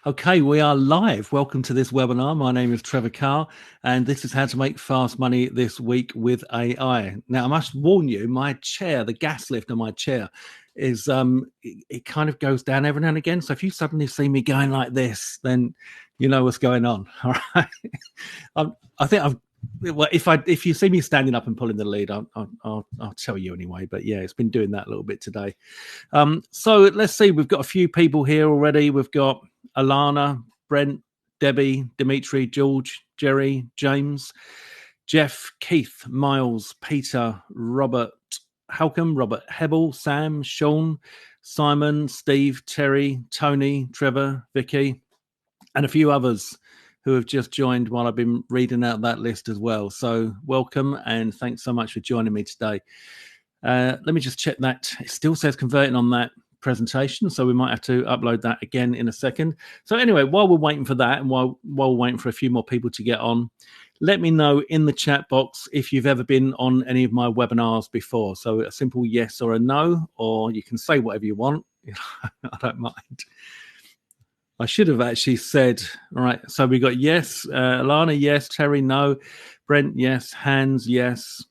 Okay, we are live. Welcome to this webinar. My name is Trevor Carr, and this is how to make fast money this week with AI. Now, I must warn you, my chair, the gas lift on my chair, is it kind of goes down every now and again. So if you suddenly see me going like this, then you know what's going on. All right. I think I've. Well, if you see me standing up and pulling the lead, I'll tell you anyway. But yeah, it's been doing that a little bit today. So let's see. We've got a few people here already. We've got Alana, Brent, Debbie, Dimitri, George, Jerry, James, Jeff, Keith, Miles, Peter, Robert Halcombe, Robert Hebel, Sam, Sean, Simon, Steve, Terry, Tony, Trevor, Vicky, and a few others who have just joined while I've been reading out that list as well. So welcome and thanks so much for joining me today. Let me just check that. It still says converting on that presentation, so we might have to upload that again in a second. So anyway, while we're waiting for that and while we're waiting for a few more people to get on, let me know in the chat box if you've ever been on any of my webinars before. So a simple yes or a no, or you can say whatever you want. I don't mind. I should have actually said, all right, so we got yes, Alana, yes, Terry, no, Brent, yes, Hans, yes,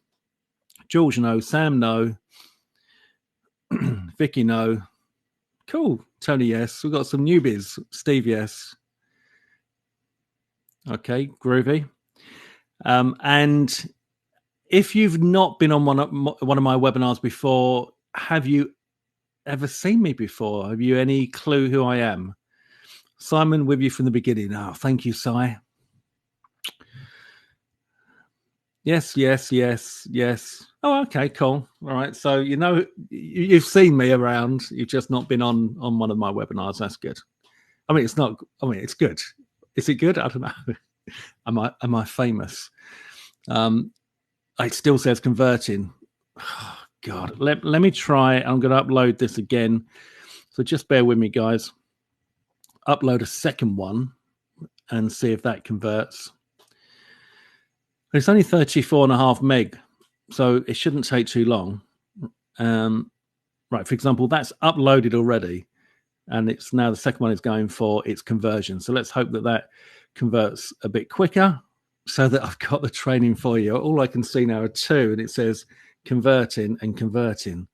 George, no, Sam, no, Vicky, no. Cool. Tony, yes. We've got some newbies. Steve, yes. Okay, groovy. And if you've not been on one of my webinars before, have you ever seen me before? Have you any clue who I am? Simon, with you from the beginning. Oh, thank you, Si. Yes, yes, yes, yes. Oh, okay, cool. All right. So you know you've seen me around. You've just not been on one of my webinars. That's good. I mean, it's not. I mean, it's good. Is it good? I don't know. Am I famous? It still says converting. Oh, God. Let me try. I'm going to upload this again. So just bear with me, guys. Upload a second one and see if that converts. It's only 34.5 meg, so it shouldn't take too long. Right, for example, that's uploaded already, and it's now the second one is going for its conversion. So let's hope that that converts a bit quicker so that I've got the training for you. All I can see now are two, and it says converting and converting.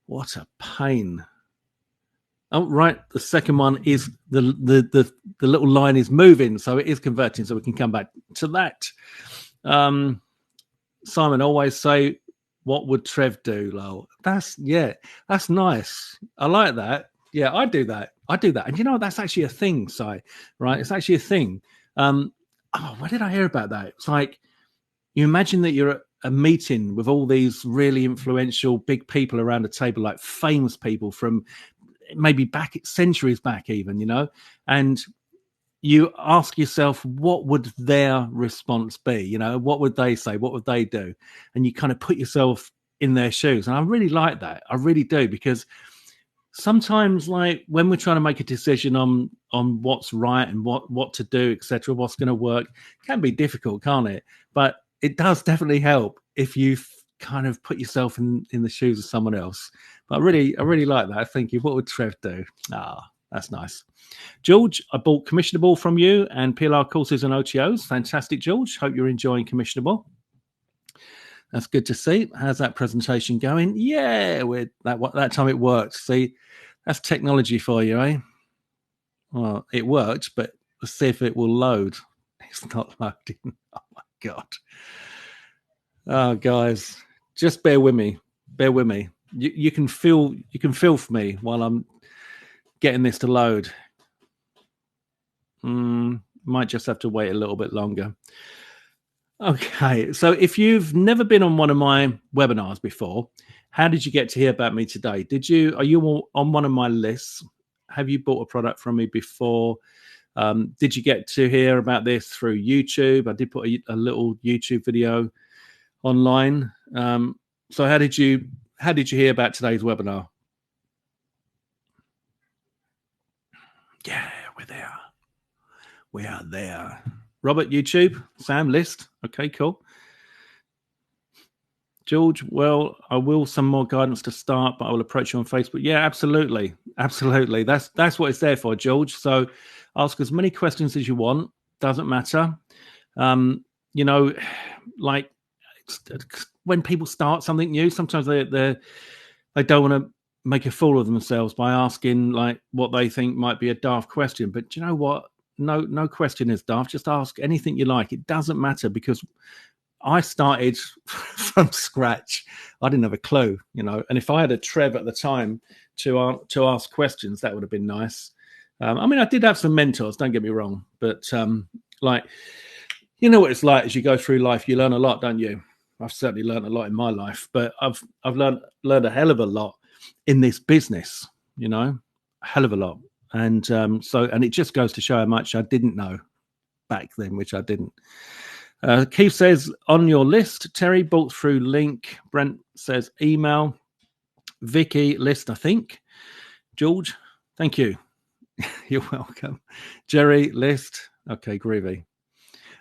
What a pain. Oh, right, the second one is the little line is moving, so it is converting, so we can come back to that. Simon, always say, what would Trev do, lol? That's nice. I like that. Yeah, I do that. And you know, that's actually a thing, Si, right? It's actually a thing. Where did I hear about that? It's like, you imagine that you're at a meeting with all these really influential big people around a table, like famous people from maybe centuries back even, you know, and you ask yourself, what would their response be? You know, what would they say? What would they do? And you kind of put yourself in their shoes. And I really like that. I really do, because sometimes, like, when we're trying to make a decision on what's right and what to do, etc., what's going to work, can be difficult, can't it? But it does definitely help if you kind of put yourself in the shoes of someone else. But I really like that. Thinking, what would Trev do? That's nice. George, I bought Commissionable from you and PLR courses and OTOs. Fantastic, George. Hope you're enjoying Commissionable. That's good to see. How's that presentation going? Yeah, that time it worked. See, that's technology for you, eh? Well, it worked, but let's see if it will load. It's not loading. Oh my God. Oh, guys, just bear with me. Bear with me. You can feel for me while I'm getting this to load. Might just have to wait a little bit longer. Okay, so if you've never been on one of my webinars before, how did you get to hear about me today? Are you on one of my lists? Have you bought a product from me before? Did you get to hear about this through YouTube? I did put a little YouTube video online. So how did you hear about today's webinar? Yeah, we're there. We are there. Robert, YouTube, Sam, list. Okay, cool. George, well, I will some more guidance to start, but I will approach you on Facebook. Yeah, absolutely. Absolutely. That's what it's there for, George. So ask as many questions as you want. Doesn't matter. You know, like when people start something new, sometimes they don't want to make a fool of themselves by asking like what they think might be a daft question. But do you know what? No question is daft. Just ask anything you like. It doesn't matter, because I started from scratch. I didn't have a clue, you know. And if I had a Trev at the time to ask questions, that would have been nice. I mean, I did have some mentors. Don't get me wrong, but like, you know what it's like as you go through life. You learn a lot, don't you? I've certainly learned a lot in my life, but I've learned a hell of a lot in this business. You know, a hell of a lot. And and it just goes to show how much I didn't know back then, which I didn't. Keith says, on your list, Terry, bought through link. Brent says, email. Vicky, list, I think. George, thank you. You're welcome. Jerry, list. Okay, groovy.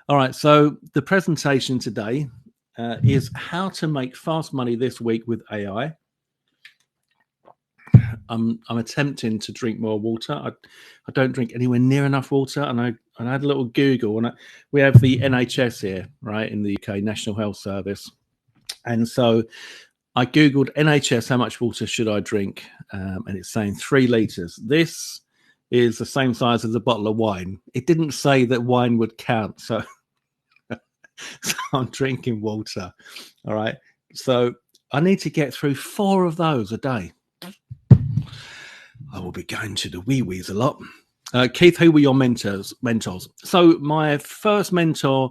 All right, so the presentation today is how to make fast money this week with AI. I'm attempting to drink more water. I don't drink anywhere near enough water, and I had a little Google, and we have the NHS here, right, in the UK, National Health Service, and so I Googled NHS, how much water should I drink, and it's saying 3 liters. This is the same size as a bottle of wine. It didn't say that wine would count, so, so I'm drinking water. All right, so I need to get through 4 of those a day. I will be going to the wee-wees a lot. Keith, who were your mentors? So my first mentor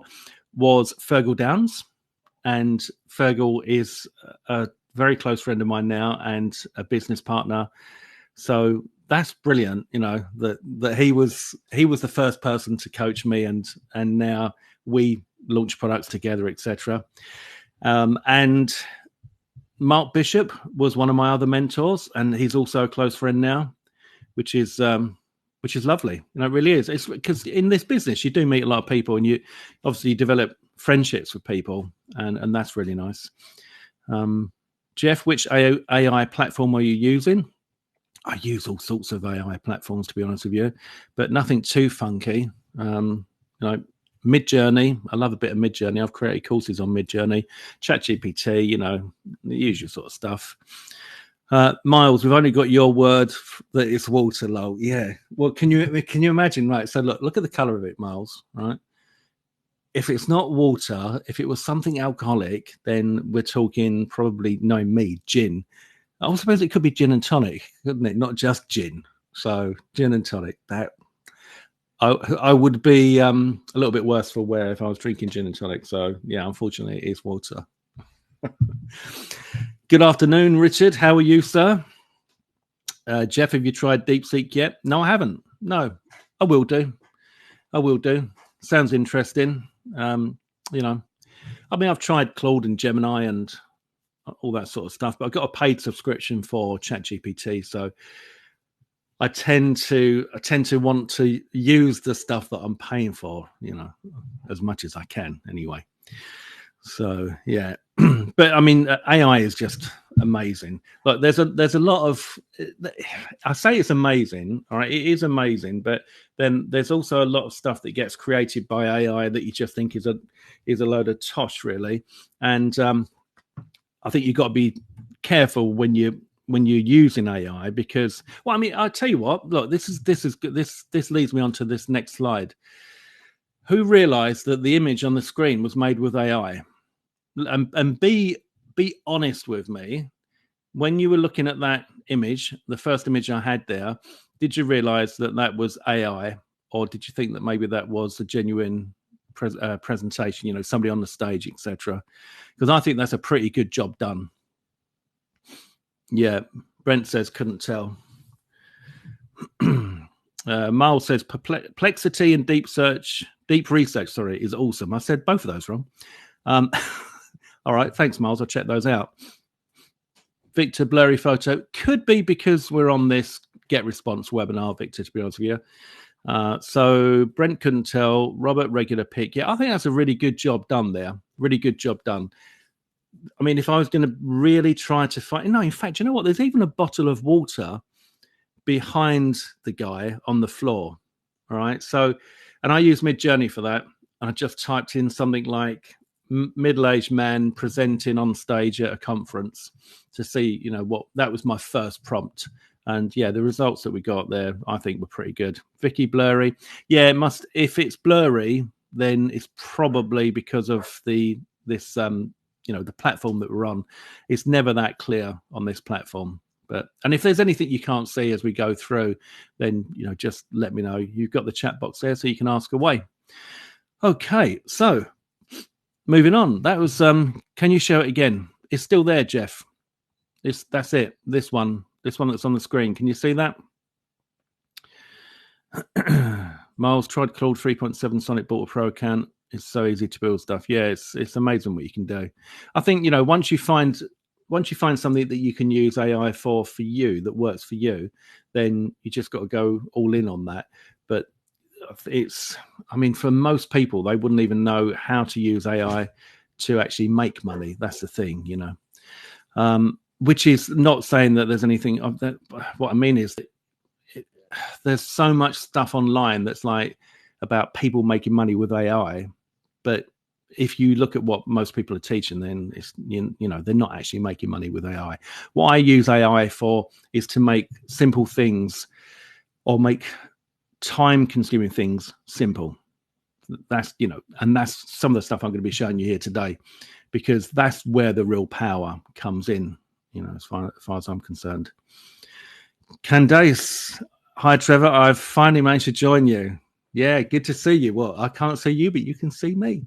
was Fergal Downs, and Fergal is a very close friend of mine now and a business partner. So that's brilliant, you know, that he was the first person to coach me, and now we launch products together, etc. And Mark Bishop was one of my other mentors, and he's also a close friend now, which is lovely. You know, it really is. It's because in this business you do meet a lot of people, and you obviously develop friendships with people, and that's really nice. Jeff, which AI platform are you using? I use all sorts of AI platforms, to be honest with you, but nothing too funky. You know, Midjourney. I love a bit of Midjourney. I've created courses on Midjourney. ChatGPT, you know, the usual sort of stuff. Miles, we've only got your word that it's water, lol. Yeah. Well, can you imagine? Right. So look at the color of it, Miles. Right. If it's not water, if it was something alcoholic, then we're talking probably, knowing me, gin. I suppose it could be gin and tonic, couldn't it? Not just gin. So gin and tonic. That I would be a little bit worse for wear if I was drinking gin and tonic. So yeah, unfortunately, it is water. Good afternoon, Richard. How are you, sir? Jeff, have you tried DeepSeek yet? No, I haven't. No, I will do. Sounds interesting. You know, I mean, I've tried Claude and Gemini and all that sort of stuff, but I've got a paid subscription for ChatGPT, so I tend to want to use the stuff that I'm paying for, you know, as much as I can anyway. So yeah, but I mean, AI is just amazing. But there's a lot of, I say it's amazing, all right, it is amazing, but then there's also a lot of stuff that gets created by AI that you just think is a load of tosh, really. And I think you've got to be careful when you're using AI, because, well, I mean, I'll tell you what, look, this leads me on to this next slide. Who realized that the image on the screen was made with AI? And be honest with me, when you were looking at that image, the first image I had there, did you realize that was AI, or did you think that maybe that was a genuine presentation, you know, somebody on the stage, etc.? Because I think that's a pretty good job done. Yeah, Brent says couldn't tell. Miles says perplexity and deep research, is awesome. I said both of those wrong. All right, thanks, Miles. I'll check those out. Victor, blurry photo. Could be because we're on this Get Response webinar, Victor, to be honest with you. So Brent couldn't tell. Robert, regular pick. Yeah, I think that's a really good job done there. Really good job done. I mean, if I was going to really try to find, no, in fact, you know what? There's even a bottle of water behind the guy on the floor. All right. So, and I use Midjourney for that. I just typed in something like middle-aged man presenting on stage at a conference to see, you know, what that was my first prompt. And yeah, the results that we got there, I think, were pretty good. Vicky blurry. Yeah, it must. If it's blurry, then it's probably because of this you know, the platform that we're on. It's never that clear on this platform. But and if there's anything you can't see as we go through, then you know, just let me know. You've got the chat box there, so you can ask away. Okay, so moving on. That was can you show it again? It's still there, Jeff. That's it. This one that's on the screen. Can you see that? Miles tried Claude 3.7 Sonic bought a Pro account. It's so easy to build stuff. Yeah, it's amazing what you can do. I think, you know, once you find something that you can use AI for you, that works for you, then you just got to go all in on that. But it's, I mean, for most people, they wouldn't even know how to use AI to actually make money. That's the thing, you know. Which is not saying that there's anything of that. What I mean is that there's so much stuff online that's like about people making money with AI, but if you look at what most people are teaching, then it's, you know, they're not actually making money with AI. What I use AI for is to make simple things or make time-consuming things simple. That's, you know, and that's some of the stuff I'm going to be showing you here today, because that's where the real power comes in, you know, as far as I'm concerned. Candace, hi Trevor, I've finally managed to join you. Yeah, good to see you. Well, I can't see you, but you can see me.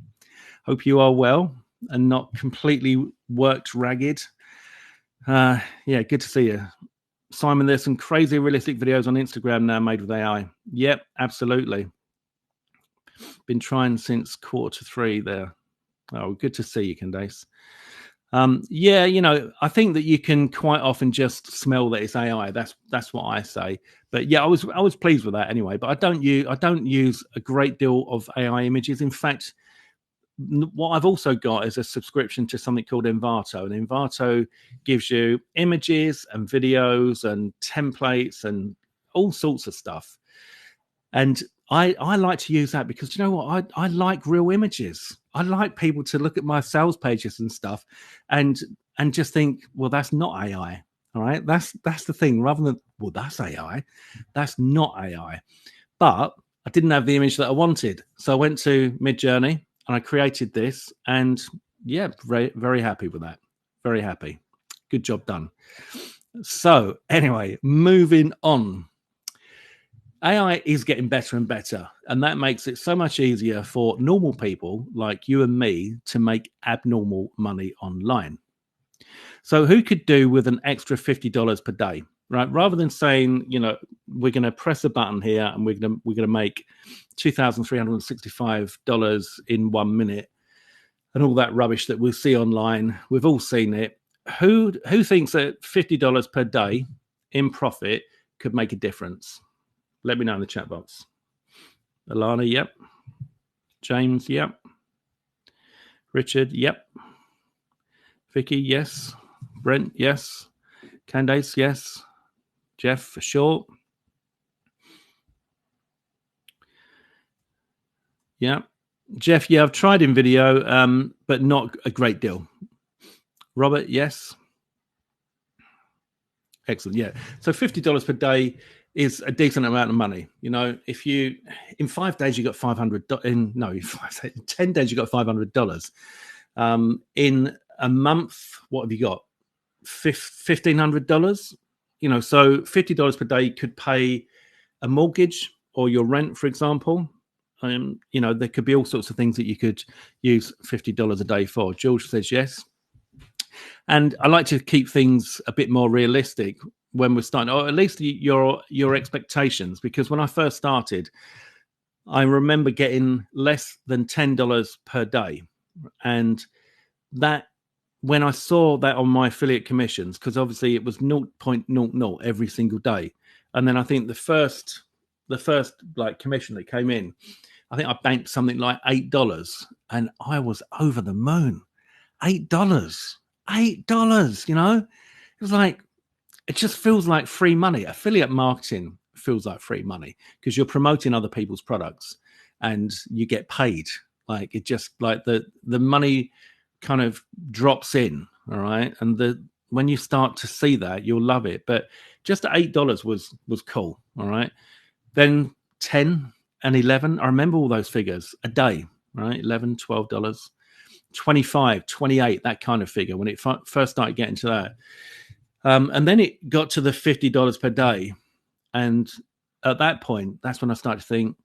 Hope you are well and not completely worked ragged. Yeah, good to see you. Simon, there's some crazy realistic videos on Instagram now made with AI. Yep, absolutely. Been trying since Q3 there. Oh, good to see you, Candace. Yeah, you know, I think that you can quite often just smell that it's AI. That's what I say. But yeah, I was pleased with that anyway. But I don't use a great deal of AI images. In fact, what I've also got is a subscription to something called Envato, and Envato gives you images and videos and templates and all sorts of stuff. And I like to use that because, you know what, I like real images. I like people to look at my sales pages and stuff and just think, well, that's not AI. All right. That's the thing, rather than, well, that's AI. That's not AI. But I didn't have the image that I wanted. So I went to Midjourney and I created this, and yeah, very, very happy with that. Very happy. Good job done. So anyway, moving on. AI is getting better and better, and that makes it so much easier for normal people like you and me to make abnormal money online. So who could do with an extra $50 per day, right? Rather than saying, you know, we're going to press a button here and we're going to make $2,365 in 1 minute and all that rubbish that we see online. We've all seen it. Who thinks that $50 per day in profit could make a difference? Let me know in the chat box. Alana, yep. James, yep. Richard, yep. Vicky, yes. Brent, yes. Candace, yes. Jeff, for sure. Yeah. Jeff, yeah, I've tried in video, but not a great deal. Robert, yes. Excellent, yeah. So $50 per day is a decent amount of money. You know, if you, in 5 days, you got $500, in 10 days, you got $500. In a month, what have you got? $1,500, you know, so $50 per day could pay a mortgage or your rent, for example. You know, there could be all sorts of things that you could use $50 a day for. George says yes. And I like to keep things a bit more realistic when we're starting, or at least your expectations, because when I first started, I remember getting less than $10 per day. And that, when I saw that on my affiliate commissions, because obviously it was 0.00 every single day. And then I think the first like commission that came in, I think I banked something like $8, and I was over the moon. $8. $8, It was like, it just feels like free money. Affiliate marketing feels like free money because you're promoting other people's products and you get paid. Like it just like the money kind of drops in. All right. And when you start to see that, you'll love it. But just $8 was cool. All right. Then 10 and 11. I remember all those figures a day, right? 11, $12, 25, 28, that kind of figure when it first started getting to that. And then it got to the $50 per day. And at that point, that's when I started to think,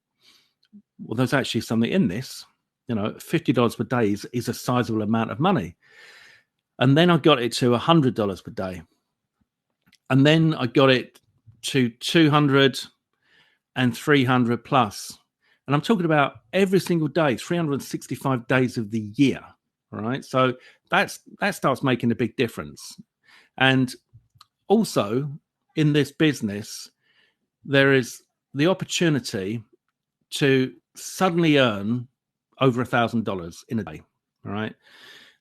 well, there's actually something in this. $50 per day is a sizable amount of money. And then I got it to $100 per day. And then I got it to 200 and 300 plus. And I'm talking about every single day, 365 days of the year. All right. So that starts making a big difference. And also in this business, there is the opportunity to suddenly earn over $1,000 in a day. All right.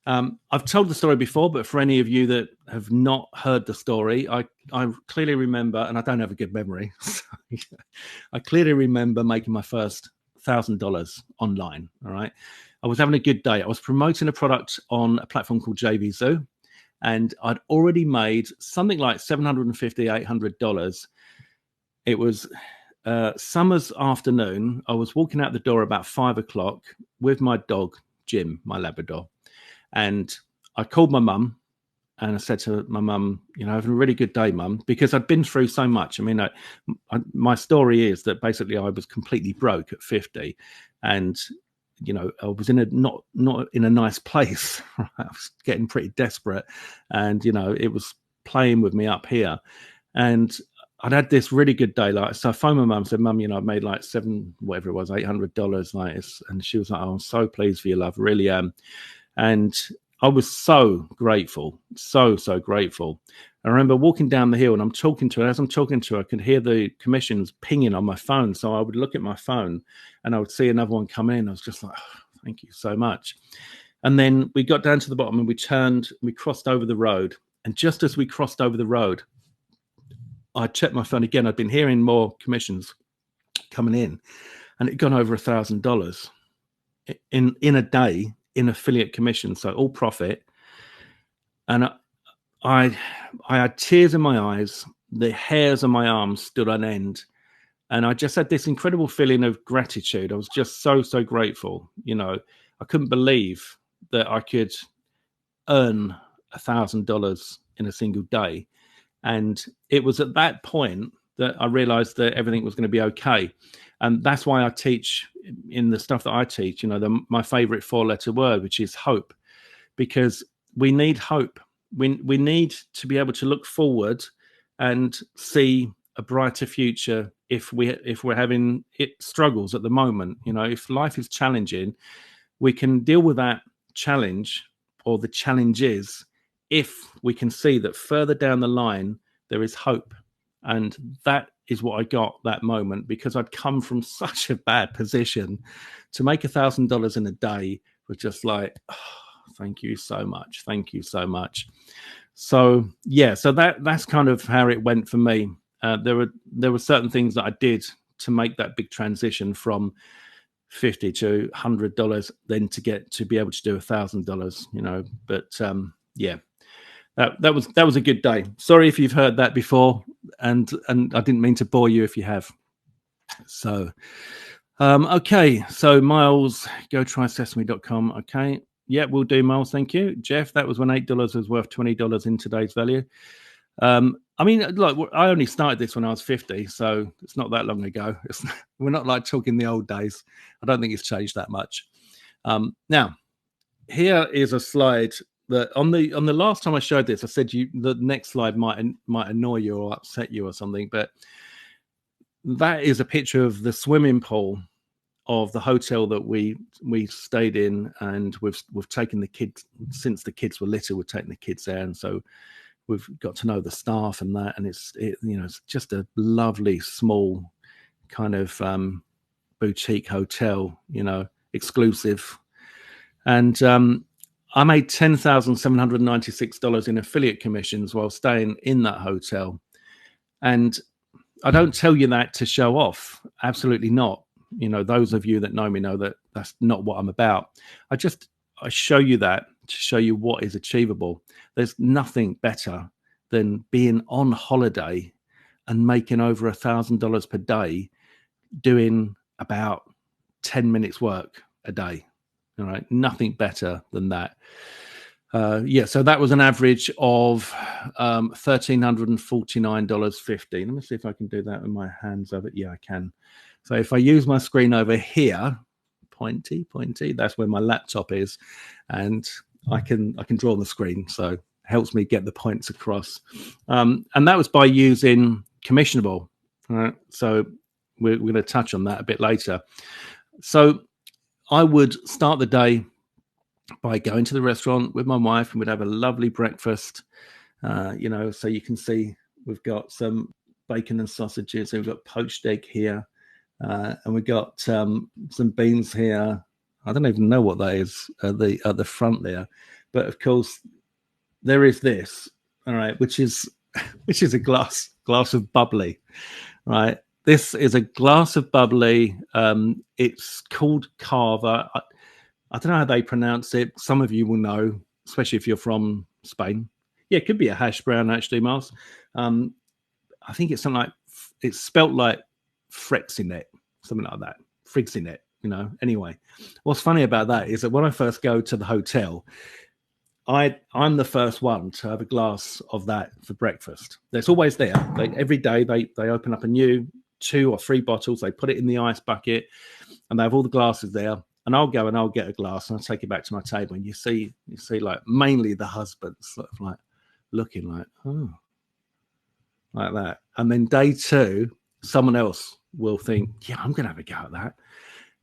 I've told the story before, but for any of you that have not heard the story, I clearly remember, and I don't have a good memory, so I clearly remember making my first $1,000 online. All right. I was having a good day. I was promoting a product on a platform called JVZoo, and I'd already made something like $750, $800. It was summer's afternoon. I was walking out the door about 5 o'clock with my dog, Jim, my Labrador. And I called my mum and I said to my mum, having a really good day, mum, because I'd been through so much. I mean, my story is that basically I was completely broke at 50 and, I was in not in a nice place. I was getting pretty desperate and, it was playing with me up here. And I'd had this really good day. So I phoned my mum and said, Mum, I've made like $800. And she was like, oh, I'm so pleased for you, love. Really am. And I was so grateful, so grateful. I remember walking down the hill and I'm talking to her. As I'm talking to her, I could hear the commissions pinging on my phone. So I would look at my phone and I would see another one come in. I was just like, oh, thank you so much. And then we got down to the bottom and we crossed over the road. And just as we crossed over the road, I checked my phone again. I'd been hearing more commissions coming in and it had gone over $1,000 in a day. In affiliate commission, so all profit. And I had tears in my eyes, the hairs on my arms stood on end, and I just had this incredible feeling of gratitude. I was just so grateful. I couldn't believe that I could earn $1,000 in a single day, and it was at that point that I realized that everything was going to be okay. And that's why I teach in the stuff that I teach, my favorite 4-letter word, which is hope, because we need hope. We need to be able to look forward and see a brighter future if we're having struggles at the moment. If life is challenging, we can deal with that challenge or the challenges if we can see that further down the line there is hope. And that is what I got that moment, because I'd come from such a bad position. To make $1,000 in a day was just like, oh, thank you so much. Thank you so much. So yeah, so that's kind of how it went for me. There were certain things that I did to make that big transition from $50 to $100, then to be able to do $1,000. But yeah. That was a good day. Sorry if you've heard that before, and I didn't mean to bore you if you have. So, okay. So Miles, go try sesame.com. Okay. Yeah, we'll do, Miles. Thank you. Jeff, that was when $8 was worth $20 in today's value. I mean, look, I only started this when I was 50, so it's not that long ago. We're not like talking the old days. I don't think it's changed that much. Now, here is a slide that on the last time I showed this, I said the next slide might annoy you or upset you or something, but that is a picture of the swimming pool of the hotel that we stayed in, and we've taken the kids since the kids were little. We've taken the kids there, and so we've got to know the staff and that, and it's just a lovely small kind of boutique hotel, exclusive, and I made $10,796 in affiliate commissions while staying in that hotel. And I don't tell you that to show off. Absolutely not. Those of you that know me know that that's not what I'm about. I show you that to show you what is achievable. There's nothing better than being on holiday and making over $1,000 per day doing about 10 minutes work a day. All right. Nothing better than that. So that was an average of $1,349.50. Let me see if I can do that with my hands over. Yeah, I can. So if I use my screen over here, pointy, that's where my laptop is, and I can draw on the screen, so it helps me get the points across. And that was by using Commissionable. All right. So we're going to touch on that a bit later. So I would start the day by going to the restaurant with my wife, and we'd have a lovely breakfast. So you can see we've got some bacon and sausages, and we've got poached egg here, and we've got some beans here. I don't even know what that is at the front there, but of course there is this. All right, which is a glass of bubbly, right? This is a glass of bubbly. It's called Carver. I don't know how they pronounce it. Some of you will know, especially if you're from Spain. Yeah, it could be a hash brown, actually, Miles. I think it's something like, it's spelt like Frexinet, something like that. Frixinet, Anyway, what's funny about that is that when I first go to the hotel, I'm the first one to have a glass of that for breakfast. It's always there. Every day they open up a new 2 or 3 bottles. They put it in the ice bucket, and they have all the glasses there. And I'll go and I'll get a glass and I'll take it back to my table. And you see like mainly the husbands sort of like looking like, oh, like that. And then day 2, someone else will think, yeah, I'm going to have a go at that.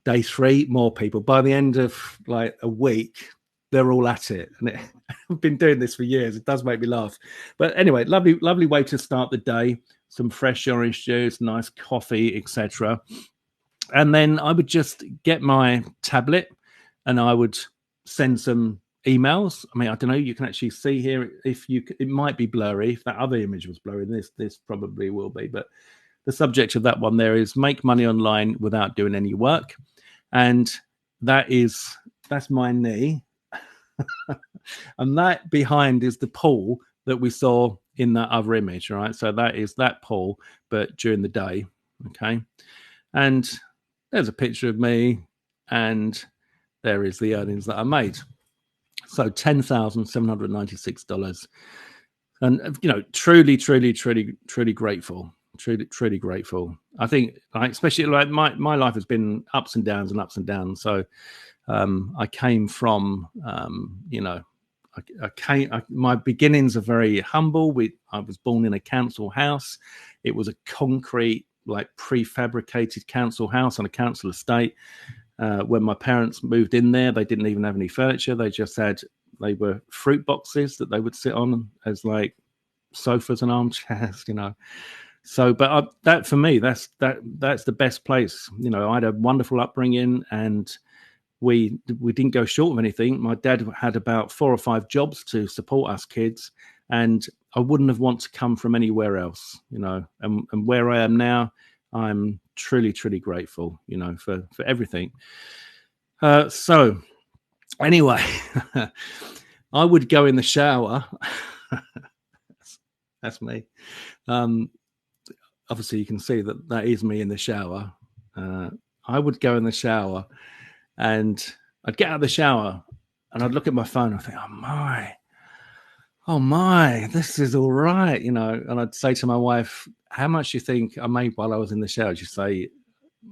Day 3, more people. By the end of like a week, they're all at it. And I've been doing this for years. It does make me laugh. But anyway, lovely way to start the day. Some fresh orange juice, nice coffee, etc. And then I would just get my tablet and I would send some emails. I mean, I don't know, you can actually see here it might be blurry. If that other image was blurry, this probably will be. But the subject of that one there is make money online without doing any work. And that's my knee. And that behind is the pool that we saw in that other image, right? So that is that pool, but during the day, okay? And there's a picture of me, and there is the earnings that I made. So $10,796. And, truly grateful. Truly grateful. I think, especially like my life has been ups and downs and ups and downs. So I came from, my beginnings are very humble. I was born in a council house. It was a concrete, like prefabricated council house on a council estate. When my parents moved in there, they didn't even have any furniture. They were fruit boxes that they would sit on as like sofas and armchairs, So, but that for me, that's the best place. I had a wonderful upbringing, and we didn't go short of anything. My dad had about 4 or 5 jobs to support us kids, and I wouldn't have wanted to come from anywhere else, and where I am now, I'm truly grateful, for everything. So anyway, I would go in the shower. That's me. Obviously you can see that is me in the shower. I would go in the shower, and I'd get out of the shower and I'd look at my phone and I think, oh my, this is all right, and I'd say to my wife, how much do you think I made while I was in the shower? She'd say,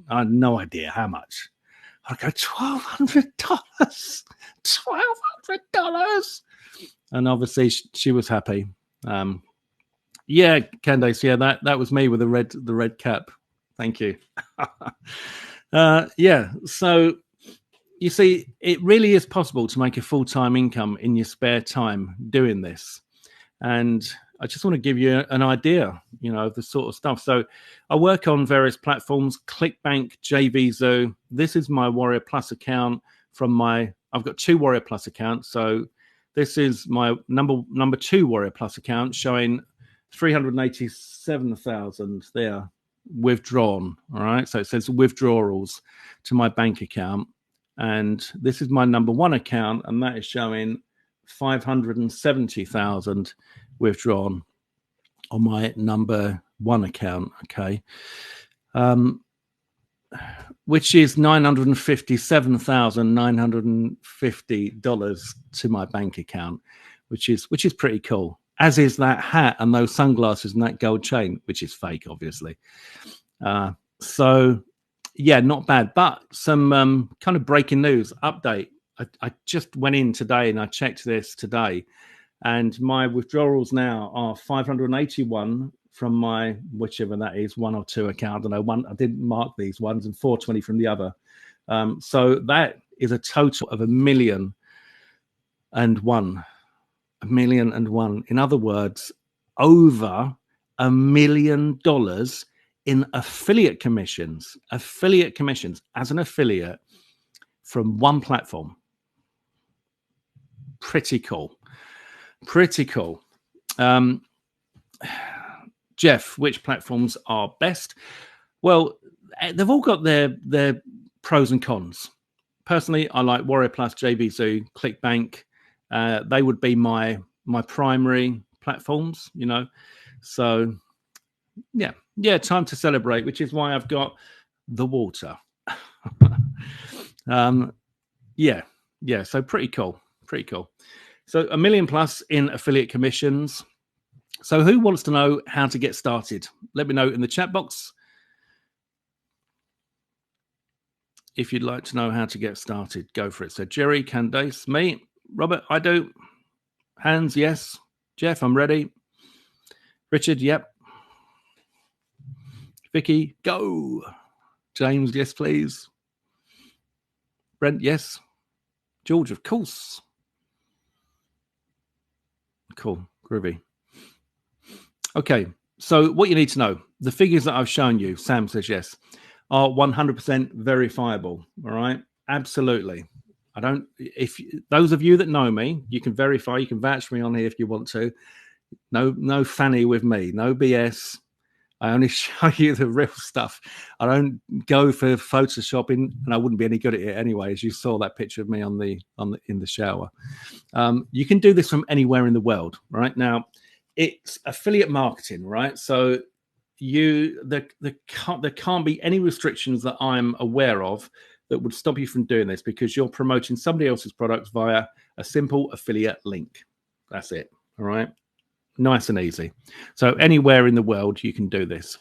I had no idea how much. I'd go, $1,200. $1,200. And obviously she was happy. Yeah, Candace, yeah, that was me with the red cap. Thank you. Yeah, so you see, it really is possible to make a full-time income in your spare time doing this. And I just want to give you an idea, of the sort of stuff. So I work on various platforms, ClickBank, JVZoo. This is my Warrior Plus account from my I've got 2 Warrior Plus accounts. So this is my number 2 Warrior Plus account showing 387,000 there withdrawn. All right. So it says withdrawals to my bank account. And this is my number 1 account, and that is showing 570,000 withdrawn on my number 1 account. Okay. Which is $957,950 to my bank account, which is pretty cool. As is that hat and those sunglasses and that gold chain, which is fake, obviously. So, yeah, not bad. But some kind of breaking news update. I just went in today and I checked this today, and my withdrawals now are 581 from my, whichever that is, 1 or 2 account. I don't know, one, I didn't mark these ones, and 420 from the other. So that is a total of 1,000,001. $1,000,001. In other words, over $1 million in affiliate commissions as an affiliate from one platform. Pretty cool. Jeff, which platforms are best? Well, they've all got their pros and cons. Personally, I like Warrior Plus, JVZoo, ClickBank. They would be my primary platforms, you know. So, yeah, time to celebrate, which is why I've got the water. So pretty cool. So 1 million plus in affiliate commissions. So who wants to know how to get started? Let me know in the chat box if you'd like to know how to get started. Go for it. So Jerry, Candace, me, Robert, I do. Hans, yes. Jeff, I'm ready. Richard, yep. Vicky, go. James, yes, please. Brent, yes. George, of course. Cool, groovy. Okay, so what you need to know, the figures that I've shown you, Sam says yes, are 100% verifiable, all right? Absolutely. If those of you that know me, you can verify, you can vouch for me on here if you want to. No fanny with me, no BS. I only show you the real stuff. I don't go for photoshopping, and I wouldn't be any good at it anyway, as you saw that picture of me in the shower. You can do this from anywhere in the world, right? Now, it's affiliate marketing, right? So there can't be any restrictions that I'm aware of that would stop you from doing this, because you're promoting somebody else's products via a simple affiliate link. That's it. All right. Nice and easy. So anywhere in the world you can do this.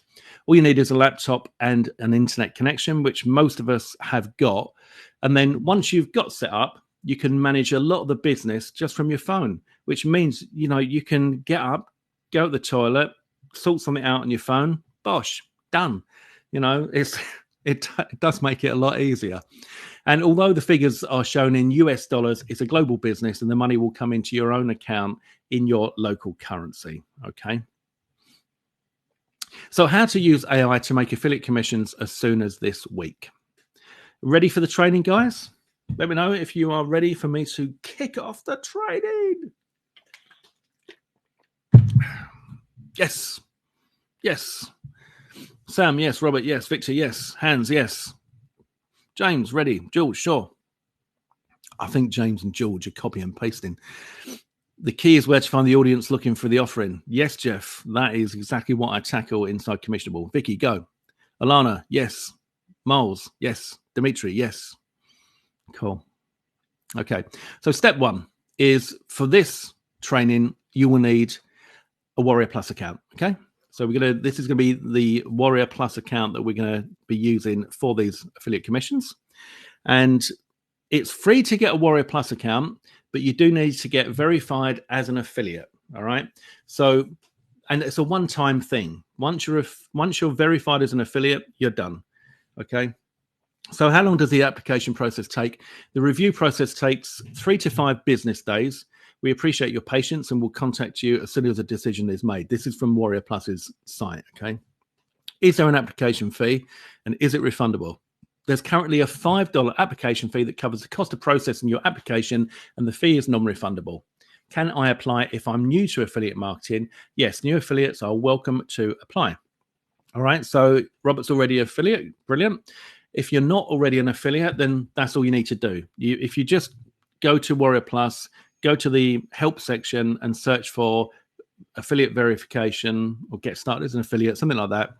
All you need is a laptop and an internet connection, which most of us have got. And then once you've got set up, you can manage a lot of the business just from your phone, which means, you know, you can get up, go to the toilet, sort something out on your phone, bosh, done. You know, it does make it a lot easier. And although the figures are shown in US dollars, it's a global business, and the money will come into your own account in your local currency. Okay. So how to use AI to make affiliate commissions as soon as this week. Ready for the training, guys? Let me know if you are ready for me to kick off the training. Yes. Sam, yes. Robert, yes. Victor, yes. Hans, yes. James, ready. George, sure. I think James and George are copy and pasting. The key is where to find the audience looking for the offering. Yes, Jeff, that is exactly what I tackle inside Commissionable. Vicky, go. Alana, yes. Miles, yes. Dimitri, yes. Cool. Okay. So step 1 is, for this training, you will need a Warrior Plus account. Okay. So this is going to be the Warrior Plus account that we're going to be using for these affiliate commissions. And it's free to get a Warrior Plus account, but you do need to get verified as an affiliate. All right. So, and it's a one-time thing. Once you're verified as an affiliate, you're done. Okay. So how long does the application process take? The review process takes 3 to 5 business days. We appreciate your patience, and we'll contact you as soon as a decision is made. This is from Warrior Plus's site. Okay. Is there an application fee, and is it refundable? There's currently a $5 application fee that covers the cost of processing your application, and the fee is non-refundable. Can I apply if I'm new to affiliate marketing? Yes, new affiliates are welcome to apply. All right, so Robert's already an affiliate. Brilliant. If you're not already an affiliate, then that's all you need to do. If you just go to Warrior Plus, go to the help section and search for affiliate verification or get started as an affiliate, something like that,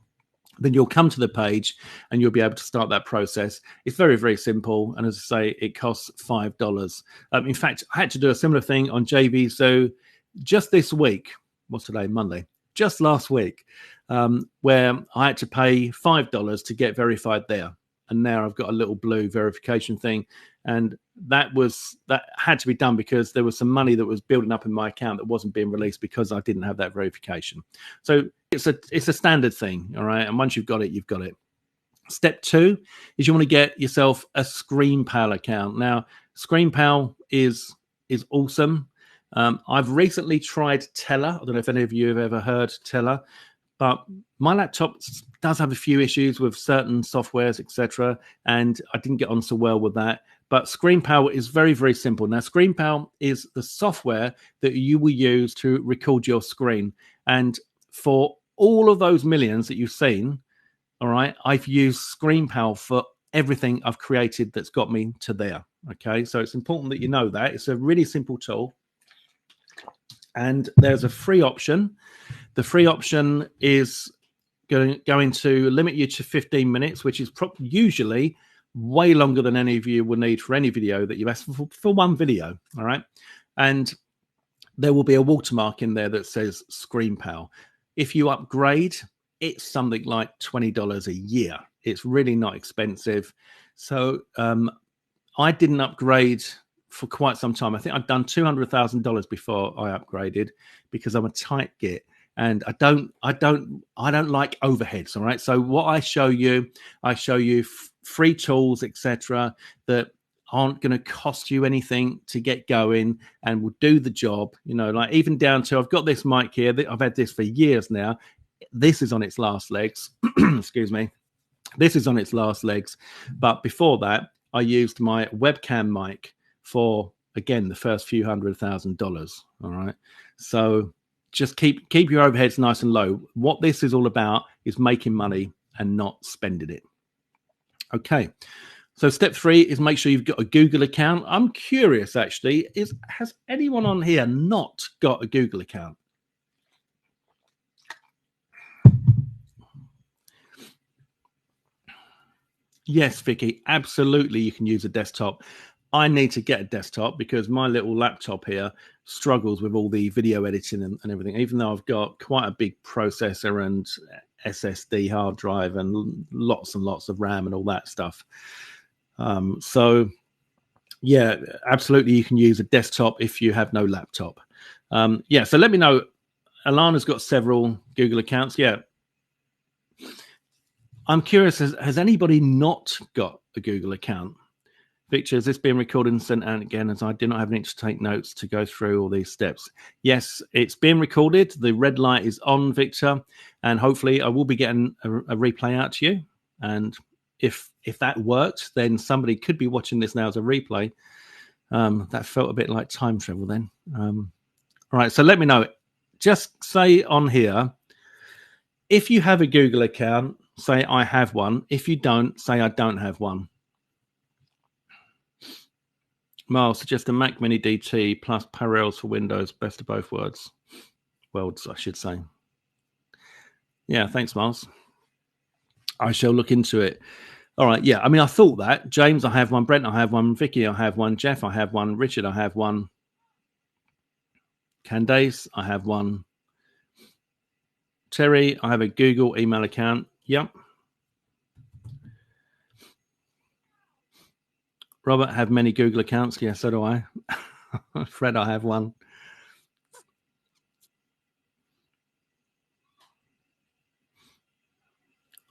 then you'll come to the page and you'll be able to start that process. It's very, very simple. And as I say, it costs $5. In fact, I had to do a similar thing on JV. So just this week, what's today? Monday. Just last week, where I had to pay $5 to get verified there. And now I've got a little blue verification thing. And that had to be done because there was some money that was building up in my account that wasn't being released because I didn't have that verification. So it's a standard thing, all right? And once you've got it, you've got it. Step 2 is you want to get yourself a ScreenPal account. Now, ScreenPal is awesome. I've recently tried Teller. I don't know if any of you have ever heard Teller, but my laptop does have a few issues with certain softwares, etc., and I didn't get on so well with that. But ScreenPal is very, very simple. Now, ScreenPal is the software that you will use to record your screen. And for all of those millions that you've seen, all right, I've used ScreenPal for everything I've created that's got me to there. Okay, so it's important that you know that. It's a really simple tool. And there's a free option. The free option is going to limit you to 15 minutes, which is usually way longer than any of you will need for any video that you ask for one video. All right. And there will be a watermark in there that says ScreenPal. If you upgrade, it's something like $20 a year. It's really not expensive. So I didn't upgrade for quite some time. I think I'd done $200,000 before I upgraded because I'm a tight git. And I don't like overheads. All right. So what I show you free tools, etc., that aren't going to cost you anything to get going and will do the job. You know, like even down to I've got this mic here. I've had this for years now. This is on its last legs. Excuse me. This is on its last legs. But before that, I used my webcam mic for, again, the first few $100,000. All right. So just keep your overheads nice and low. What this is all about is making money and not spending it. Okay. So step 3 is make sure you've got a Google account. I'm curious, actually, has anyone on here not got a Google account? Yes, Vicky, absolutely. You can use a desktop. I need to get a desktop because my little laptop here struggles with all the video editing and everything, even though I've got quite a big processor and SSD hard drive and lots of RAM and all that stuff. So, yeah, absolutely. You can use a desktop if you have no laptop. Yeah, so let me know. Alana's got several Google accounts. Yeah. I'm curious, has anybody not got a Google account? Victor, is this being recorded and sent out again as I do not have any to take notes to go through all these steps? Yes, it's being recorded. The red light is on, Victor, and hopefully I will be getting a replay out to you. And if that worked, then somebody could be watching this now as a replay. That felt a bit like time travel then. All right, so let me know. Just say on here, if you have a Google account, say I have one. If you don't, say I don't have one. Miles suggest a Mac Mini DT plus Parallels for Windows. Best of both worlds, I should say. Yeah, thanks, Miles. I shall look into it. All right, yeah. I mean, I thought that. James, I have one. Brent, I have one. Vicky, I have one. Jeff, I have one. Richard, I have one. Candace, I have one. Terry, I have a Google email account. Yep. Robert, have many Google accounts. Yeah, so do I. Fred, I have one.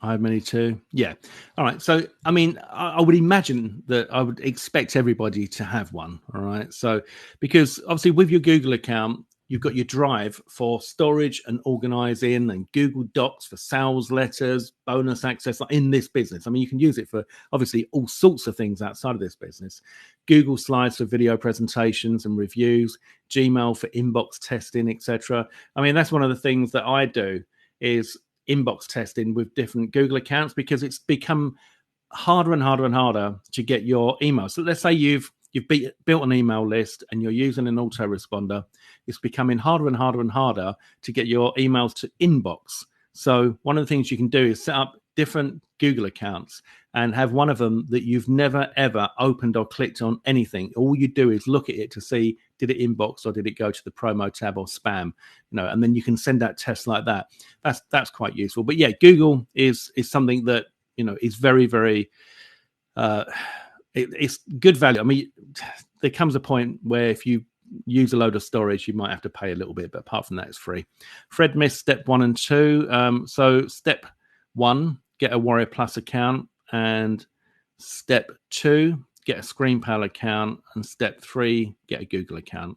I have many too. Yeah. All right. So, I mean, I would imagine that I would expect everybody to have one. All right. So, because obviously with your Google account, you've got your Drive for storage and organizing, and Google Docs for sales letters, bonus access in this business. I mean, you can use it for obviously all sorts of things outside of this business. Google Slides for video presentations and reviews, Gmail for inbox testing, etc. I mean, that's one of the things that I do is inbox testing with different Google accounts, because it's become harder and harder and harder to get your email. So let's say you've built an email list and you're using an autoresponder. It's becoming harder and harder and harder to get your emails to inbox. So one of the things you can do is set up different Google accounts and have one of them that you've never, ever opened or clicked on anything. All you do is look at it to see, did it inbox or did it go to the promo tab or spam? And then you can send out tests like that. That's quite useful. But yeah, Google is something that, is very, very, it's good value. I mean, there comes a point where if you use a load of storage, you might have to pay a little bit, but apart from that, it's free. Fred missed step 1 and 2. So step 1, get a Warrior Plus account, and step 2, get a ScreenPal account, and step 3, get a Google account.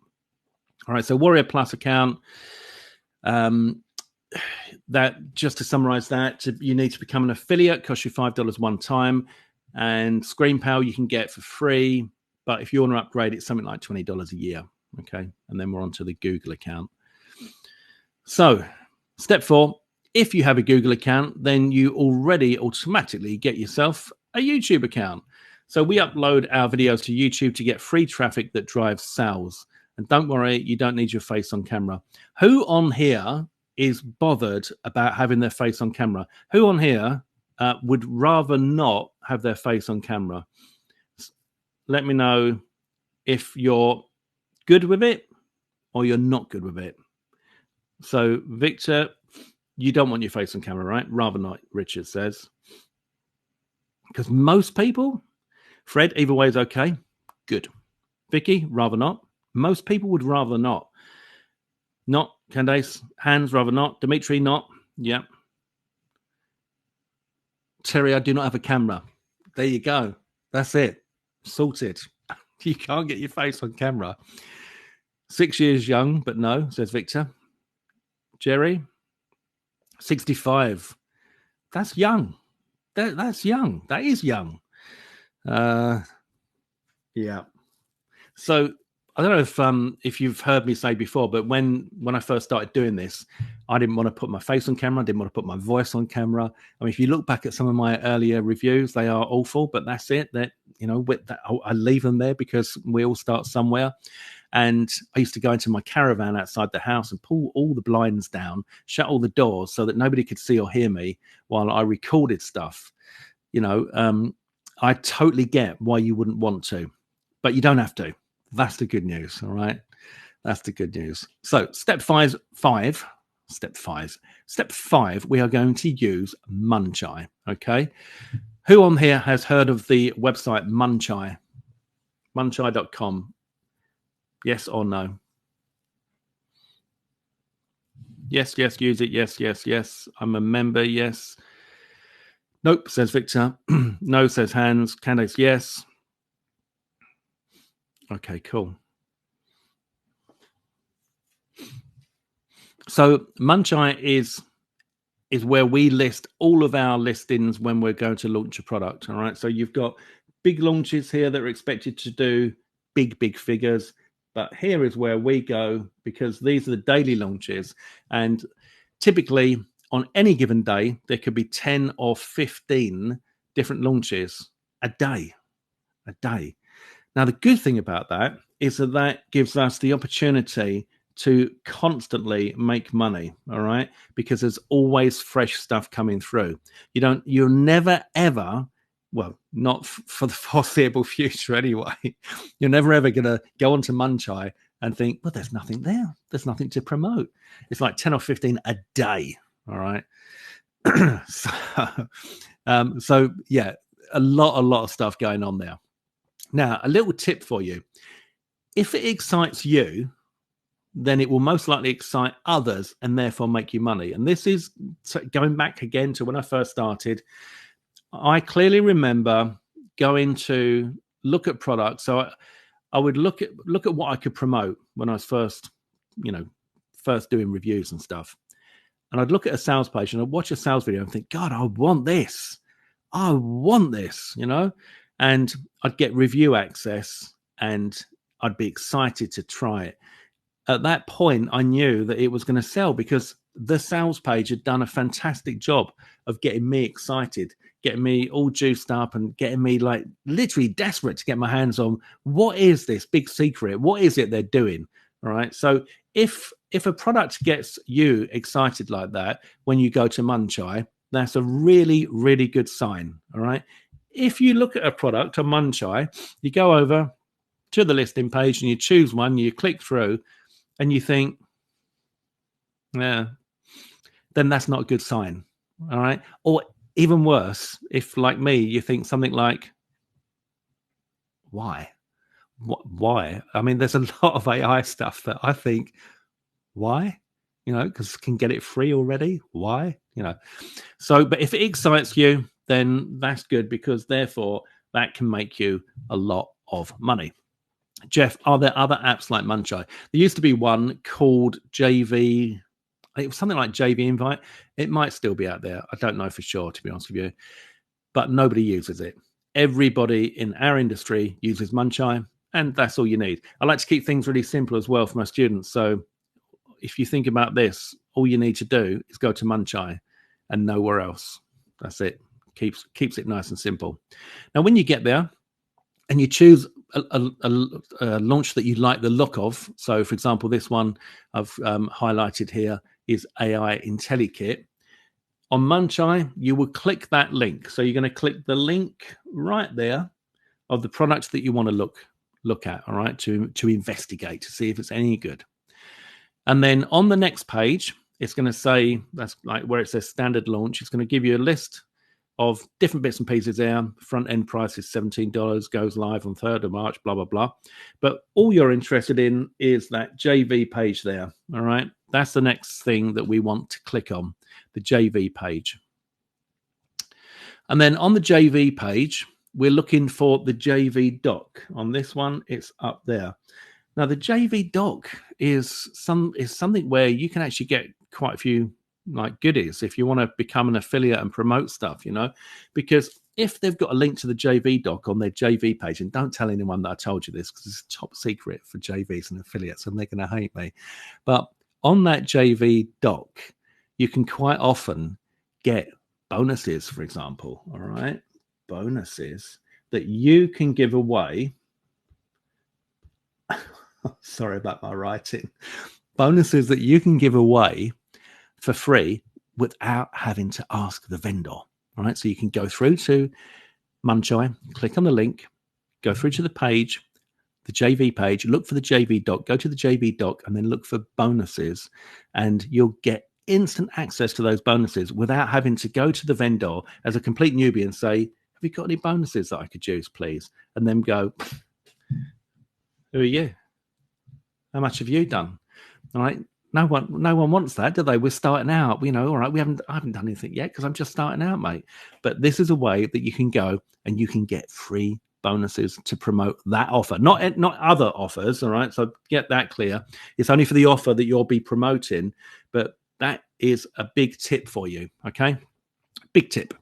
All right, so Warrior Plus account. That, just to summarize that, you need to become an affiliate, costs you $5 one time, and ScreenPal you can get for free, but if you want to upgrade, it's something like $20 a year. Okay, and then we're on to the Google account. So step 4, if you have a Google account, then you already automatically get yourself a YouTube account. So we upload our videos to YouTube to get free traffic that drives sales. And don't worry, you don't need your face on camera. Who on here is bothered about having their face on camera? Who on here would rather not have their face on camera? Let me know if you're good with it or you're not good with it. So Victor, you don't want your face on camera, right? Rather not, Richard says. Because most people, Fred, either way is okay. Good. Vicky, rather not. Most people would rather not. Not. Candace, Hans, rather not. Dimitri, not. Yeah. Terry, I do not have a camera. There you go. That's it. Sorted. You can't get your face on camera. 6 years young, but no, says Victor. Jerry, 65. That's young. That's young. That is young. Yeah. So I don't know if you've heard me say before, but when I first started doing this, I didn't want to put my face on camera. I didn't want to put my voice on camera. I mean, if you look back at some of my earlier reviews, they are awful, but that's it. That, I leave them there because we all start somewhere. And I used to go into my caravan outside the house and pull all the blinds down, shut all the doors so that nobody could see or hear me while I recorded stuff. I totally get why you wouldn't want to, but you don't have to. That's the good news. All right. That's the good news. So step 5, we are going to use Muncheye. Okay. Who on here has heard of the website Muncheye? Muncheye.com. Yes or no? Yes, use it. Yes. I'm a member. Yes. Nope, says Victor. No, says Hans. Candace, yes. Okay, cool. So Muncheye is where we list all of our listings when we're going to launch a product. All right. So you've got big launches here that are expected to do big figures. But here is where we go, because these are the daily launches. And typically on any given day, there could be 10 or 15 different launches a day. Now, the good thing about that is that gives us the opportunity to constantly make money, all right? Because there's always fresh stuff coming through. You're never, ever, well, not for the foreseeable future anyway, you're never, ever going to go onto Muncheye and think, well, there's nothing there. There's nothing to promote. It's like 10 or 15 a day, all right? So, yeah, a lot of stuff going on there. Now, a little tip for you. If it excites you, then it will most likely excite others and therefore make you money. And this is going back again to when I first started. I clearly remember going to look at products. So I would look at what I could promote when I was first, first doing reviews and stuff. And I'd look at a sales page and I'd watch a sales video and think, God, I want this. I want this, you know? And I'd get review access and I'd be excited to try it. At that point, I knew that it was going to sell because the sales page had done a fantastic job of getting me excited, getting me all juiced up and getting me like literally desperate to get my hands on what is this big secret? What is it they're doing? All right. So if a product gets you excited like that when you go to Muncheye, that's a really, really good sign. All right. If you look at a product on Muncheye, you go over to the listing page and you choose one, you click through and you think, yeah, then that's not a good sign. All right. Or even worse, if like me, you think something like, why? Why? I mean, there's a lot of AI stuff that I think, why? You know, because can get it free already. Why? You know, so, but if it excites you, then that's good because therefore that can make you a lot of money. Jeff, are there other apps like Muncheye? There used to be one called JV. It was something like JV Invite. It might still be out there. I don't know for sure, to be honest with you, but nobody uses it. Everybody in our industry uses Muncheye, and that's all you need. I like to keep things really simple as well for my students. So if you think about this, all you need to do is go to Muncheye and nowhere else. That's it. Keeps it nice and simple. Now, when you get there and you choose a launch that you like the look of, so for example, this one I've highlighted here is AI IntelliKit. On Muncheye, you will click that link. So you're going to click the link right there of the product that you want to look at, all right, to investigate, to see if it's any good. And then on the next page, it's going to say, that's like where it says standard launch. It's going to give you a list of different bits and pieces there. Front end price is $17, goes live on 3rd of March, blah, blah, blah. But all you're interested in is that JV page there, all right? That's the next thing that we want to click on, the JV page. And then on the JV page, we're looking for the JV doc. On this one, it's up there. Now, the JV doc is something where you can actually get quite a few like goodies if you want to become an affiliate and promote stuff, you know, because if they've got a link to the JV doc on their JV page, and don't tell anyone that I told you this because it's top secret for JVs and affiliates and they're going to hate me. But on that JV doc, you can quite often get bonuses, for example, all right? Bonuses that you can give away. Sorry about my writing. Bonuses that you can give away for free without having to ask the vendor. All right. So you can go through to Muncheye, click on the link, go through to the page, the JV page, look for the JV doc, go to the JV doc, and then look for bonuses. And you'll get instant access to those bonuses without having to go to the vendor as a complete newbie and say, have you got any bonuses that I could use, please? And then go, who are you? How much have you done? All right. No one wants that, do they? We're starting out, you know, all right, I haven't done anything yet because I'm just starting out, mate. But this is a way that you can go and you can get free bonuses to promote that offer, not other offers, all right? So get that clear. It's only for the offer that you'll be promoting, but that is a big tip for you, okay? Big tip.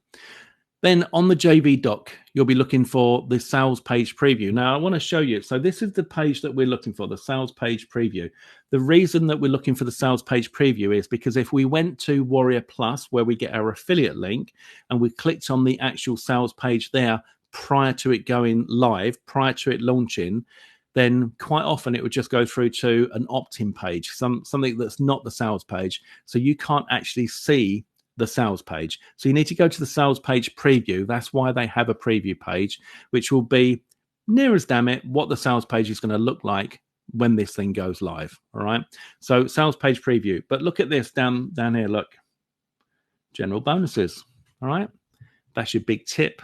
Then on the JV doc, you'll be looking for the sales page preview. Now, I want to show you. So this is the page that we're looking for, the sales page preview. The reason that we're looking for the sales page preview is because if we went to Warrior Plus, where we get our affiliate link, and we clicked on the actual sales page there prior to it going live, prior to it launching, then quite often it would just go through to an opt-in page, something that's not the sales page. So you can't actually see the sales page. So you need to go to the sales page preview. That's why they have a preview page, which will be near as damn it what the sales page is going to look like when this thing goes live. All right. So sales page preview. But look at this down here. Look, general bonuses. All right. That's your big tip.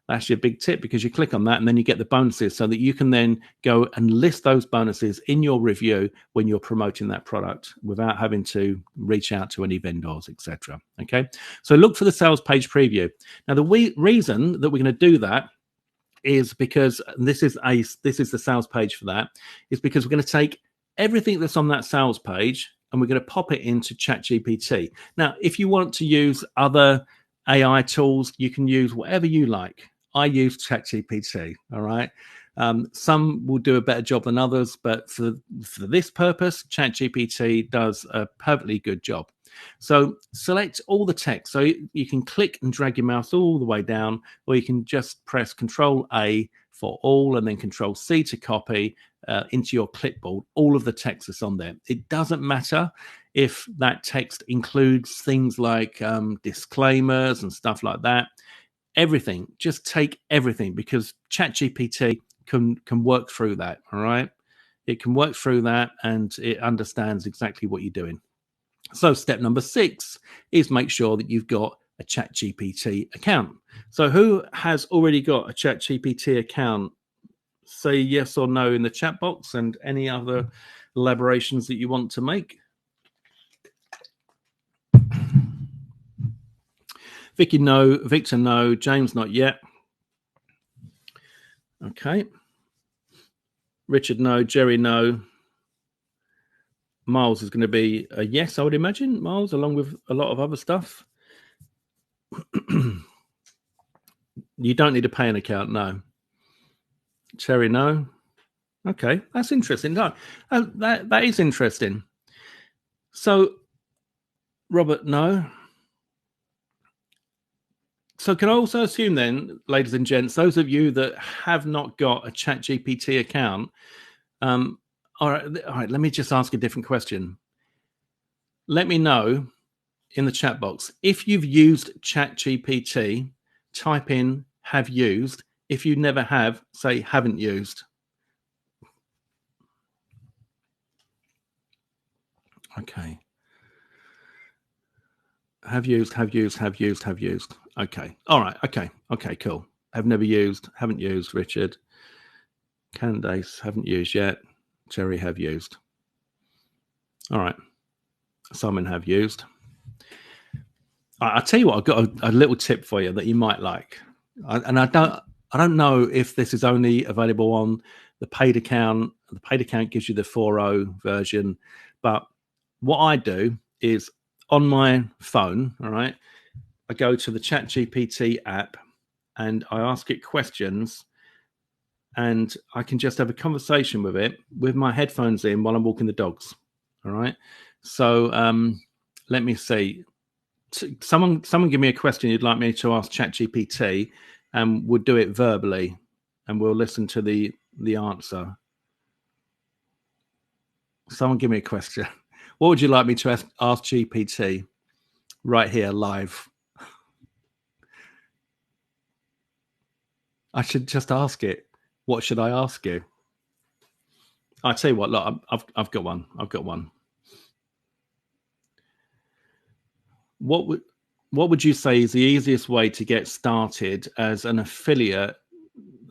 That's your big tip because you click on that and then you get the bonuses so that you can then go and list those bonuses in your review when you're promoting that product without having to reach out to any vendors, etc. Okay, so look for the sales page preview. Now, the reason that we're going to do that is because this is the sales page for that, is because we're going to take everything that's on that sales page, and we're going to pop it into ChatGPT. Now, if you want to use other AI tools, you can use whatever you like. I use ChatGPT, all right? Some will do a better job than others, but for this purpose, ChatGPT does a perfectly good job. So select all the text. So you can click and drag your mouse all the way down, or you can just press Control A for all and then Control C to copy into your clipboard. All of the text is on there. It doesn't matter if that text includes things like disclaimers and stuff like that. Everything, just take everything, because ChatGPT can work through that. All right, it can work through that, and it understands exactly what you're doing. So step number 6 is make sure that you've got a ChatGPT account. So who has already got a ChatGPT account? Say yes or no in the chat box, and any other elaborations that you want to make. Vicky, no. Victor, no. James, not yet. Okay. Richard, no. Jerry, no. Miles is going to be a yes, I would imagine. Miles, along with a lot of other stuff. You don't need to pay an account, no. Cherry, no. Okay, that's interesting. No, that is interesting. So, Robert, no. So can I also assume then, ladies and gents, those of you that have not got a ChatGPT account, all right, let me just ask a different question. Let me know in the chat box. If you've used ChatGPT, type in have used. If you never have, say haven't used. Okay. Have used, have used, have used, have used. Okay. All right. Okay. Okay, cool. Have never used, haven't used, Richard. Candace, haven't used yet. Cherry, have used. All right. Simon, have used. I'll tell you what, I've got a little tip for you that you might like. I don't know if this is only available on the paid account. The paid account gives you the 4.0 version. But what I do is on my phone, all right, I go to the ChatGPT app and I ask it questions, and I can just have a conversation with it with my headphones in while I'm walking the dogs. All right. So let me see. Someone give me a question you'd like me to ask ChatGPT, and we'll do it verbally, and we'll listen to the answer. Someone give me a question. What would you like me to ask GPT right here live? I should just ask it. What should I ask you? I tell you what. Look, I've got one. I've got one. What would you say is the easiest way to get started as an affiliate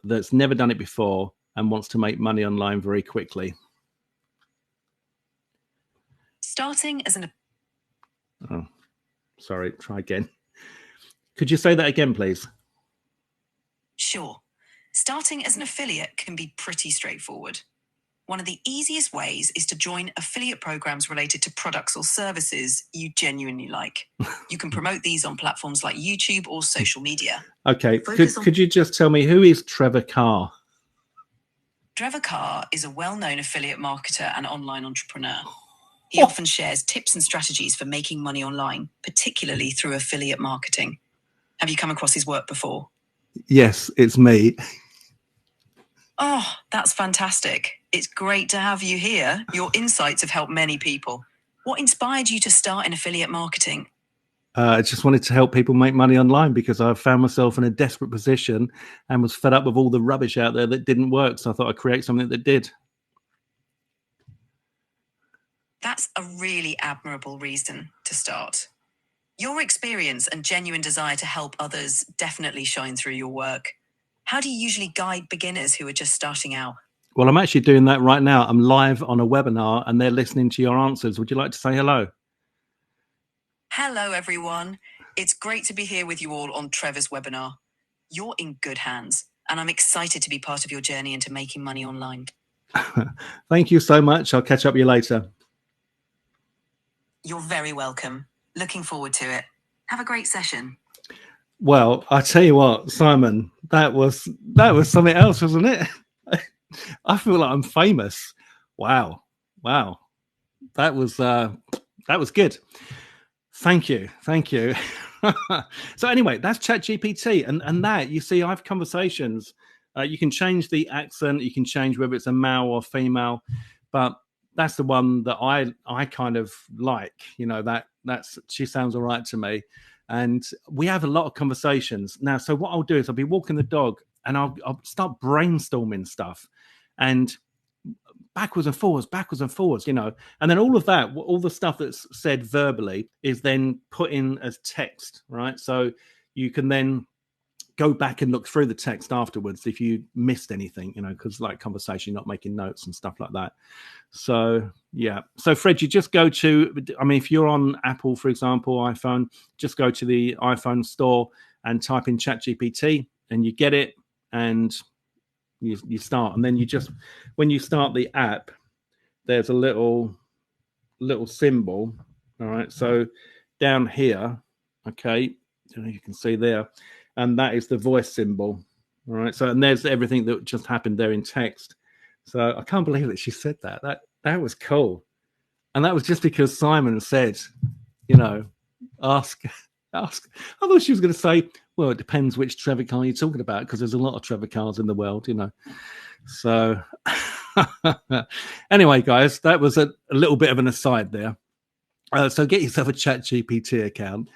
that's never done it before and wants to make money online very quickly? Starting as an... Oh, sorry. Try again. Could you say that again, please? Sure. Starting as an affiliate can be pretty straightforward. One of the easiest ways is to join affiliate programs related to products or services you genuinely like. You can promote these on platforms like YouTube or social media. Okay. Could you just tell me, who is Trevor Carr? Trevor Carr is a well-known affiliate marketer and online entrepreneur. He often shares tips and strategies for making money online, particularly through affiliate marketing. Have you come across his work before? Yes, it's me. Oh, that's fantastic. It's great to have you here. Your insights have helped many people. What inspired you to start in affiliate marketing? I just wanted to help people make money online because I found myself in a desperate position and was fed up with all the rubbish out there that didn't work. So I thought I'd create something that did. That's a really admirable reason to start. Your experience and genuine desire to help others definitely shine through your work. How do you usually guide beginners who are just starting out? Well, I'm actually doing that right now. I'm live on a webinar and they're listening to your answers. Would you like to say hello? Hello, everyone. It's great to be here with you all on Trevor's webinar. You're in good hands, and I'm excited to be part of your journey into making money online. Thank you so much. I'll catch up with you later. You're very welcome. Looking forward to it. Have a great session. Well, I tell you what, Simon, that was something else, wasn't it? I feel like I'm famous. Wow. That was good. Thank you. So anyway, that's ChatGPT, and that, you see, I have conversations. You can change the accent, you can change whether it's a male or female, but that's the one that I kind of like. You know, that's she sounds all right to me, and we have a lot of conversations now. So what I'll do is I'll be walking the dog, and I'll start brainstorming stuff, and backwards and forwards, you know, and then all of that, all the stuff that's said verbally is then put in as text, right? So you can then go back and look through the text afterwards if you missed anything, you know, because like conversation, you're not making notes and stuff like that. So yeah, so Fred, you just go to, I mean, if you're on Apple, for example, iPhone, just go to the iPhone store and type in ChatGPT and you get it, and you start, and then you just, when you start the app, there's a little symbol. All right, so down here, okay, you can see there, and that is the voice symbol. All right, so, and there's everything that just happened there in text. So I can't believe that she said that. That was cool, and that was just because Simon said, you know, ask. I thought she was going to say, well, it depends which Trevor car you're talking about, because there's a lot of Trevor cars in the world, you know. So anyway, guys, that was a little bit of an aside there. So get yourself a ChatGPT account.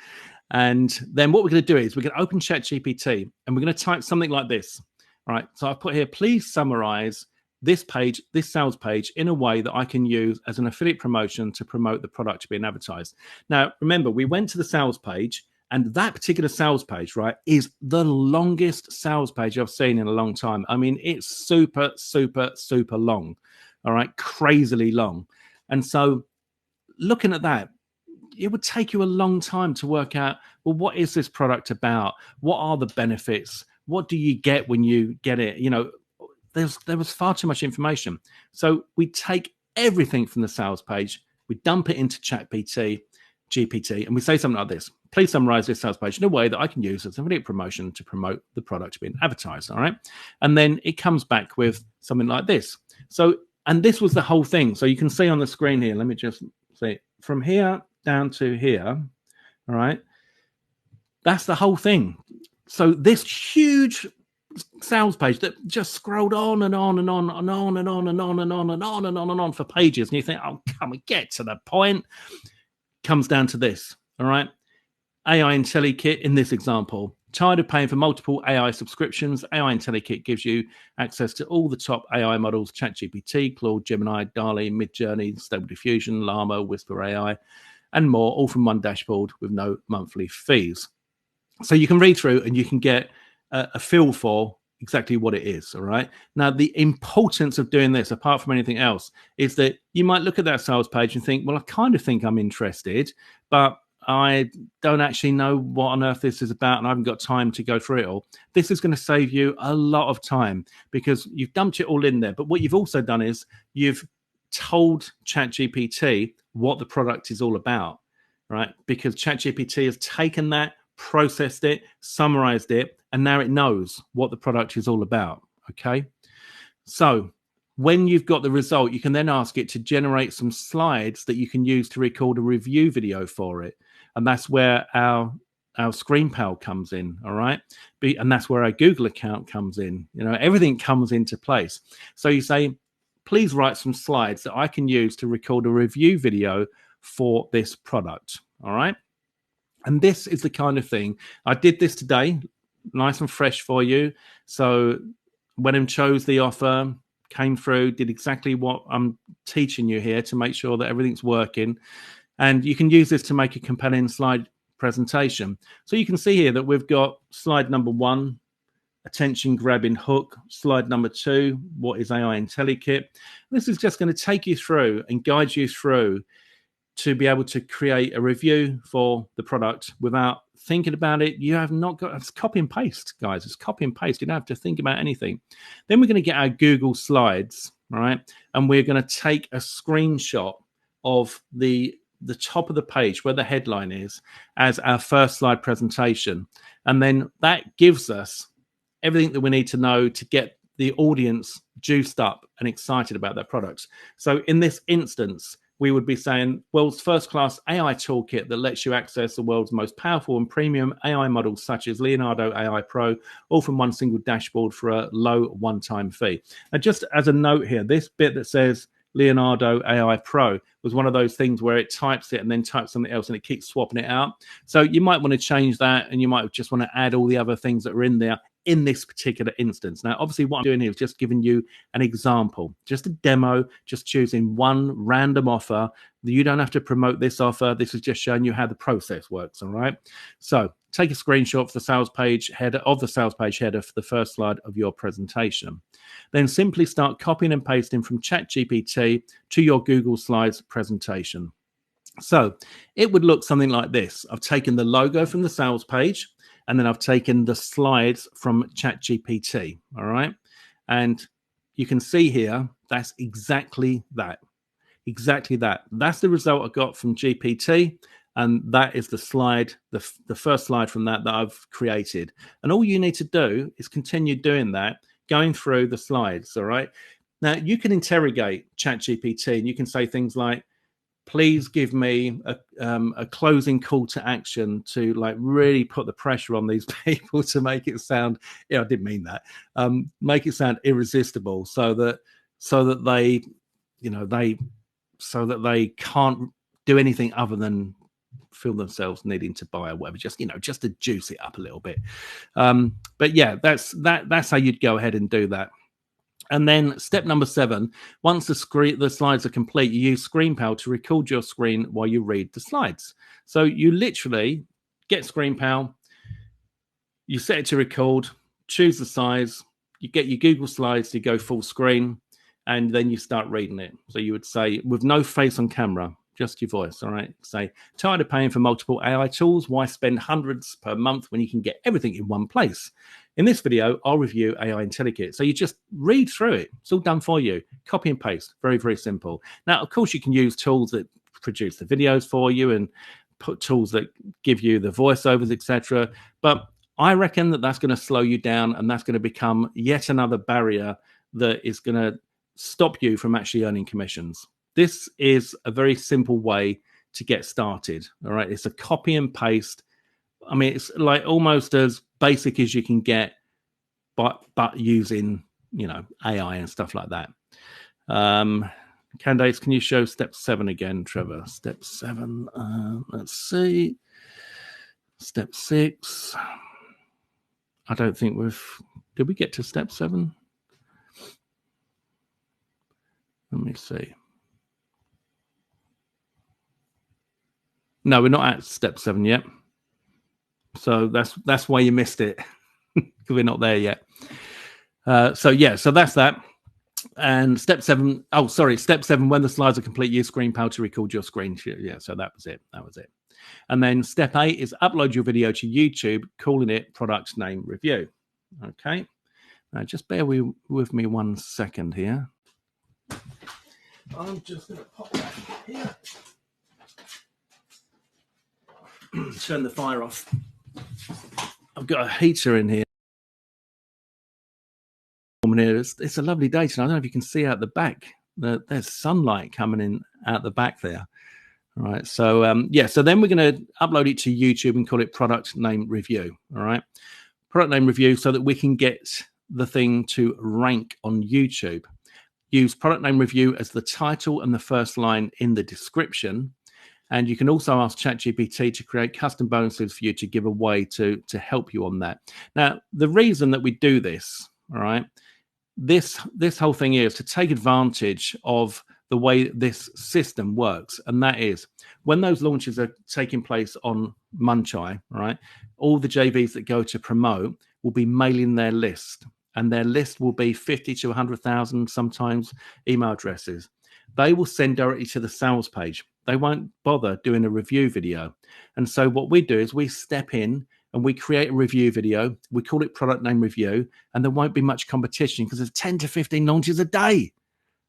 And then what we're going to do is we're going to open ChatGPT and we're going to type something like this. All right. So I've put here, please summarize this page, this sales page, in a way that I can use as an affiliate promotion to promote the product being advertised. Now, remember, we went to the sales page, and that particular sales page, right, is the longest sales page I've seen in a long time. I mean, it's super, super, super long. All right, crazily long. And so looking at that, it would take you a long time to work out, well, what is this product about? What are the benefits? What do you get when you get it? You know, there was far too much information. So we take everything from the sales page, we dump it into GPT, and we say something like this. Please summarize this sales page in a way that I can use as an affiliate promotion to promote the product being advertised. All right. And then it comes back with something like this. So, and this was the whole thing. So you can see on the screen here, let me just say, from here down to here. All right. That's the whole thing. So this huge sales page that just scrolled on and on and on and on and on and on and on and on and on and on for pages, and you think, oh, come and get to the point, comes down to this. All right. AI IntelliKit in this example. Tired of paying for multiple AI subscriptions? AI IntelliKit gives you access to all the top AI models: ChatGPT, Claude, Gemini, DALL-E, Midjourney, Stable Diffusion, Llama, Whisper AI, and more, all from one dashboard with no monthly fees. So you can read through and you can get a feel for exactly what it is. All right. Now, the importance of doing this, apart from anything else, is that you might look at that sales page and think, well, I kind of think I'm interested, but I don't actually know what on earth this is about, and I haven't got time to go through it all. This is going to save you a lot of time because you've dumped it all in there. But what you've also done is you've told ChatGPT what the product is all about, right? Because ChatGPT has taken that, processed it, summarized it, and now it knows what the product is all about. Okay. So when you've got the result, you can then ask it to generate some slides that you can use to record a review video for it. And that's where our ScreenPal comes in. All right. And that's where our Google account comes in. You know, everything comes into place. So you say, please write some slides that I can use to record a review video for this product. All right. And this is the kind of thing, I did this today, nice and fresh for you. So when I chose the offer, came through, did exactly what I'm teaching you here to make sure that everything's working. And you can use this to make a compelling slide presentation. So you can see here that we've got slide number 1, attention grabbing hook. Slide number 2, what is AI IntelliKit? This is just going to take you through and guide you through to be able to create a review for the product without thinking about it. You have not got, it's copy and paste, guys. It's copy and paste. You don't have to think about anything. Then we're going to get our Google Slides, right? And we're going to take a screenshot of the the top of the page where the headline is as our first slide presentation. And then that gives us everything that we need to know to get the audience juiced up and excited about their products. So in this instance, we would be saying world's first class AI toolkit that lets you access the world's most powerful and premium AI models such as Leonardo AI Pro, all from one single dashboard for a low one-time fee. And just as a note here, this bit that says Leonardo AI Pro was one of those things where it types it and then types something else and it keeps swapping it out. So you might want to change that, and you might just want to add all the other things that are in there in this particular instance. Now, obviously, what I'm doing here is just giving you an example, just a demo, just choosing one random offer. You don't have to promote this offer. This is just showing you how the process works, all right? So take a screenshot of the sales page header for the first slide of your presentation. Then simply start copying and pasting from ChatGPT to your Google Slides presentation. So it would look something like this. I've taken the logo from the sales page, and then I've taken the slides from ChatGPT, all right? And you can see here, that's exactly that. Exactly that. That's the result I got from GPT, and that is the slide, the first slide from that I've created. And all you need to do is continue doing that, going through the slides, all right? Now, you can interrogate ChatGPT, and you can say things like, please give me a closing call to action to like really put the pressure on these people to make it sound, I didn't mean that, make it sound irresistible so that they, so that they can't do anything other than feel themselves needing to buy or whatever, just to juice it up a little bit. But yeah, that's how you'd go ahead and do that. And then step number 7, once the slides are complete, you use ScreenPal to record your screen while you read the slides. So you literally get ScreenPal, you set it to record, choose the size, you get your Google Slides to go full screen, and then you start reading it. So you would say, with no face on camera, just your voice, all right? Say, tired of paying for multiple AI tools? Why spend hundreds per month when you can get everything in one place? In this video, I'll review AI IntelliKit. So you just read through it. It's all done for you. Copy and paste. Very, very simple. Now, of course, you can use tools that produce the videos for you and put tools that give you the voiceovers, etc. But I reckon that that's going to slow you down, and that's going to become yet another barrier that is going to stop you from actually earning commissions. This is a very simple way to get started. All right. It's a copy and paste. I mean, it's like almost as basic as you can get, but using, AI and stuff like that. Candace, can you show step 7 again, Trevor? Step 7. Let's see. Step 6. I don't think did we get to step 7? Let me see. No, we're not at step 7 yet. So that's why you missed it, because we're not there yet. So that's that. And step 7, step 7, when the slides are complete, use ScreenPal to record your screen. Yeah, so that was it. And then step 8 is upload your video to YouTube, calling it product name review. Okay. Now just bear with me 1 second here. I'm just going to pop that here. Turn the fire off. I've got a heater in here. It's a lovely day tonight. I don't know if you can see out the back. There's sunlight coming in out the back there. All right. So so then we're going to upload it to YouTube and call it product name review. All right. Product name review, so that we can get the thing to rank on YouTube. Use product name review as the title and the first line in the description. And you can also ask ChatGPT to create custom bonuses for you to give away to help you on that. Now, the reason that we do this, all right, this whole thing is to take advantage of the way this system works. And that is, when those launches are taking place on Muncheye, right, all the JVs that go to promote will be mailing their list. And their list will be 50 to 100,000, sometimes, email addresses. They will send directly to the sales page. They won't bother doing a review video. And so what we do is we step in and we create a review video. We call it product name review, and there won't be much competition because there's 10 to 15 launches a day.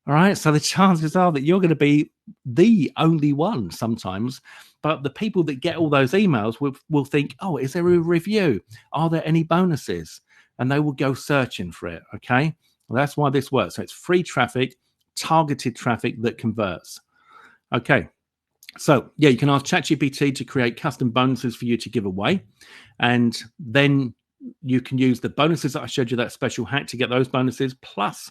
All right. So the chances are that you're going to be the only one sometimes. But the people that get all those emails will think, oh, is there a review? Are there any bonuses? And they will go searching for it. Okay. Well, that's why this works. So it's free traffic, targeted traffic that converts. Okay. So yeah, you can ask ChatGPT to create custom bonuses for you to give away. And then you can use the bonuses that I showed you, that special hack, to get those bonuses plus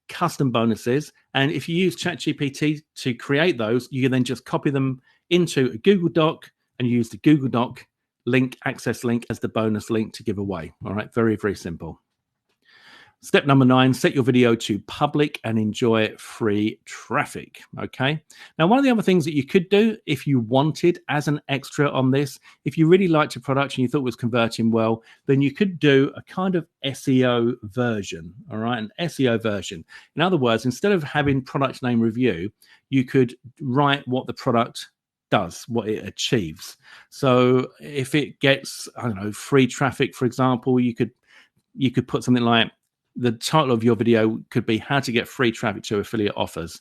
custom bonuses. And if you use ChatGPT to create those, you can then just copy them into a Google Doc and use the Google Doc link, access link, as the bonus link to give away. All right, very, very simple. Step number 9, set your video to public and enjoy free traffic. Okay. Now, one of the other things that you could do if you wanted as an extra on this, if you really liked your product and you thought it was converting well, then you could do a kind of SEO version. All right. An SEO version. In other words, instead of having product name review, you could write what the product does, what it achieves. So if it gets, I don't know, free traffic, for example, you could put something like, the title of your video could be how to get free traffic to affiliate offers.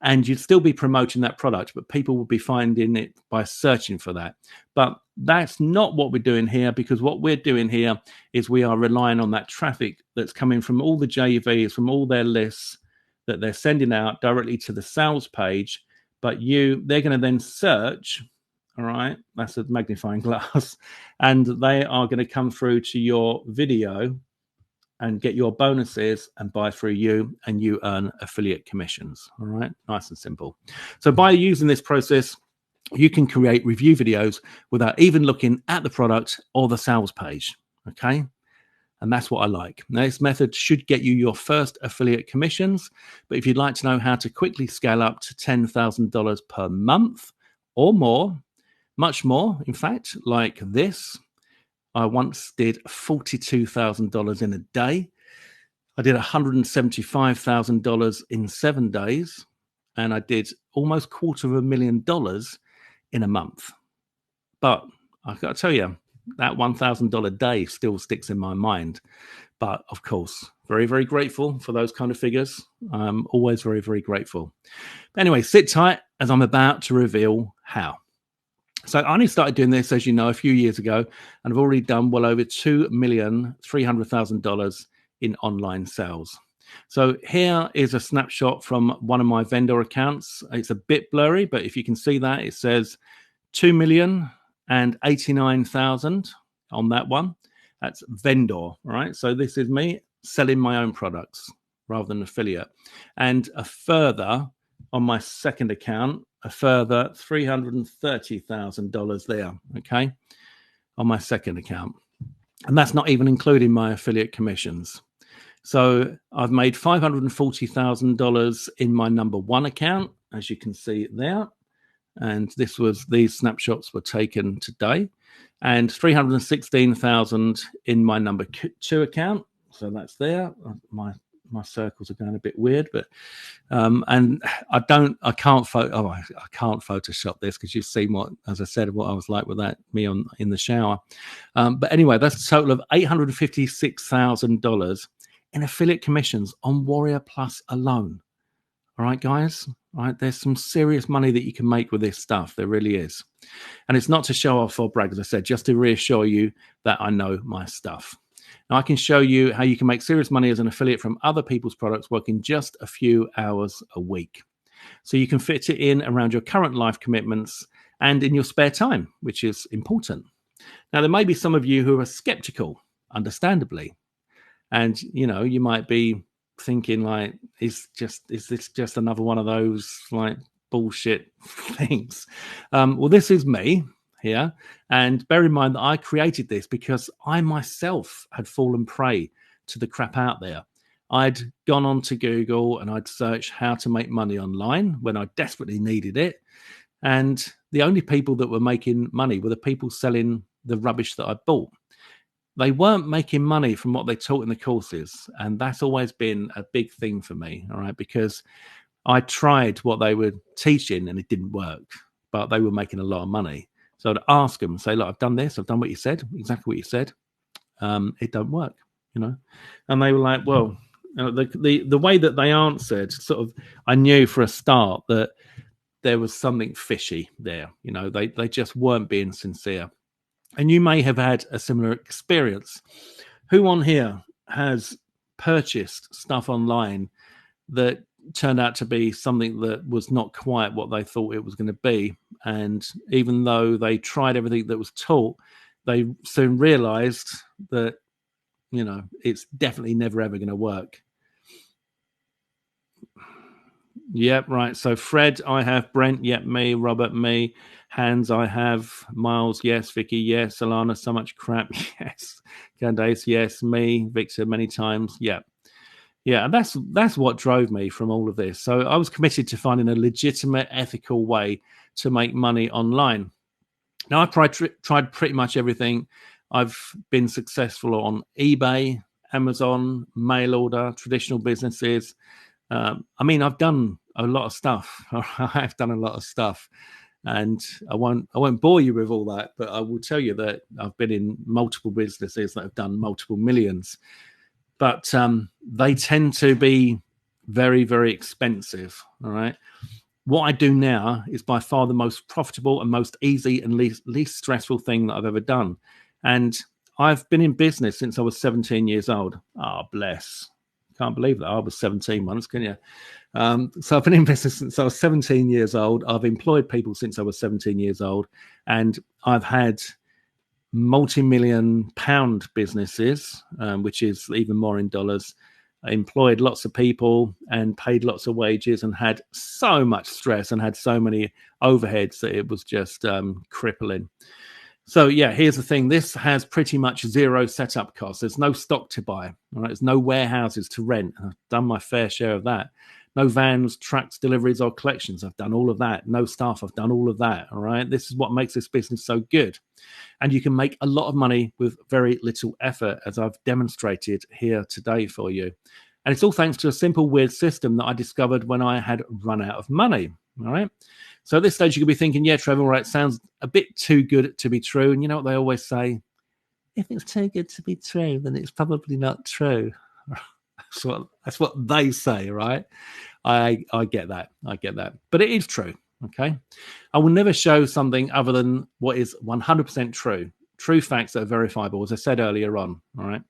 And you'd still be promoting that product, but people will be finding it by searching for that. But that's not what we're doing here, because what we're doing here is we are relying on that traffic that's coming from all the JVs, from all their lists that they're sending out directly to the sales page. But they're going to then search. All right, that's a magnifying glass. And they are going to come through to your video and get your bonuses and buy through you, and you earn affiliate commissions. All right, nice and simple. So by using this process, you can create review videos without even looking at the product or the sales page. Okay, and that's what I like. Now, this method should get you your first affiliate commissions, but if you'd like to know how to quickly scale up to $10,000 per month or more, much more, in fact, like this, I once did $42,000 in a day. I did $175,000 in 7 days, and I did almost $250,000 in a month. But I've got to tell you, that $1,000 day still sticks in my mind. But of course, very, very grateful for those kind of figures. I'm always very, very grateful. But anyway, sit tight as I'm about to reveal how. So I only started doing this, as you know, a few years ago, and I've already done well over $2,300,000 in online sales. So here is a snapshot from one of my vendor accounts. It's a bit blurry, but if you can see that, it says 2,089,000 on that one. That's vendor, right? So this is me selling my own products rather than affiliate. And a further, on my second account, a further $330,000 there, okay, on my second account. And that's not even including my affiliate commissions. So I've made $540,000 in my number one account, as you can see there. And these snapshots were taken today. And 316,000 in my number two account. So that's there. My circles are going a bit weird, but and I can't Photoshop this, because you've seen what I was like with that in the shower. But anyway, that's a total of $856,000 in affiliate commissions on Warrior Plus alone. All right, guys. All right, there's some serious money that you can make with this stuff. There really is. And it's not to show off or brag, as I said, just to reassure you that I know my stuff. Now, I can show you how you can make serious money as an affiliate from other people's products working just a few hours a week. So you can fit it in around your current life commitments and in your spare time, which is important. Now, there may be some of you who are skeptical, understandably. And, you might be thinking, like, is this just another one of those, like, bullshit things? Well, this is me here, and bear in mind that I created this because I myself had fallen prey to the crap out there. I'd gone on to Google and I'd searched how to make money online when I desperately needed it, and the only people that were making money were the people selling the rubbish that I bought. They weren't making money from what they taught in the courses, and that's always been a big thing for me, all right, because I tried what they were teaching and it didn't work, but they were making a lot of money. So I'd ask them and say, look, I've done this. I've done what you said, exactly what you said. It don't work, And they were like, well, The way that they answered, sort of, I knew for a start that there was something fishy there. They just weren't being sincere. And you may have had a similar experience. Who on here has purchased stuff online that turned out to be something that was not quite what they thought it was going to be? And even though they tried everything that was taught, they soon realized that, it's definitely never ever going to work. Yep, right. So Fred, I have. Brent, yep, me. Robert, me. Hans, I have. Miles, yes. Vicky, yes. Alana, so much crap, yes. Candace, yes. Me. Victor, many times, yep. Yeah, and that's what drove me from all of this. So I was committed to finding a legitimate, ethical way to make money online. Now, I've tried pretty much everything. I've been successful on eBay, Amazon, mail order, traditional businesses. I've done a lot of stuff. I've done a lot of stuff, and I won't bore you with all that. But I will tell you that I've been in multiple businesses that have done multiple millions. But they tend to be very, very expensive. All right. What I do now is by far the most profitable and most easy and least stressful thing that I've ever done. And I've been in business since I was 17 years old. Oh, bless. Can't believe that. I was 17 once, can you? So I've been in business since I was 17 years old. I've employed people since I was 17 years old. And I've had multi-million pound businesses, which is even more in dollars. I employed lots of people and paid lots of wages and had so much stress and had so many overheads that it was just crippling. So, yeah, here's the thing. This has pretty much zero setup costs. There's no stock to buy. All right? There's no warehouses to rent. I've done my fair share of that. No vans, trucks, deliveries, or collections. I've done all of that. No staff. I've done all of that. All right. This is what makes this business so good. And you can make a lot of money with very little effort, as I've demonstrated here today for you. And it's all thanks to a simple, weird system that I discovered when I had run out of money. All right. So at this stage, you could be thinking, yeah, Trevor, all right, sounds a bit too good to be true. And you know what they always say? If it's too good to be true, then it's probably not true. That's what they say, right? I get that. I get that. But it is true, okay? I will never show something other than what is 100% true. True facts that are verifiable, as I said earlier on, all right?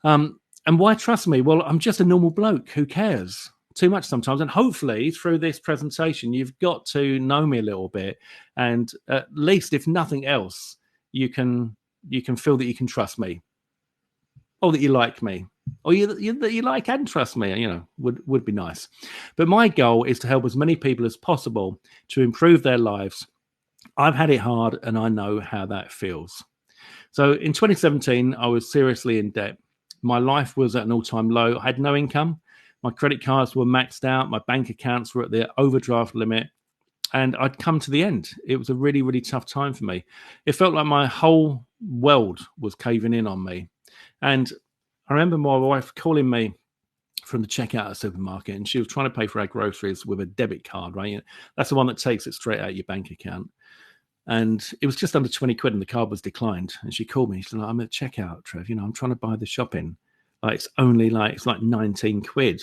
And why trust me? Well, I'm just a normal bloke. Who cares? Too much sometimes. And hopefully through this presentation, you've got to know me a little bit. And at least, if nothing else, you can feel that you can trust me, or that you like me, or that you like and trust me, would be nice. But my goal is to help as many people as possible to improve their lives. I've had it hard and I know how that feels. So in 2017, I was seriously in debt. My life was at an all-time low. I had no income. My credit cards were maxed out. My bank accounts were at their overdraft limit. And I'd come to the end. It was a really, really tough time for me. It felt like my whole world was caving in on me. And I remember my wife calling me from the checkout at a supermarket, and she was trying to pay for our groceries with a debit card, right? That's the one that takes it straight out of your bank account. And it was just under 20 quid and the card was declined. And she called me. She said, I'm at checkout, Trev. I'm trying to buy the shopping. It's like 19 quid.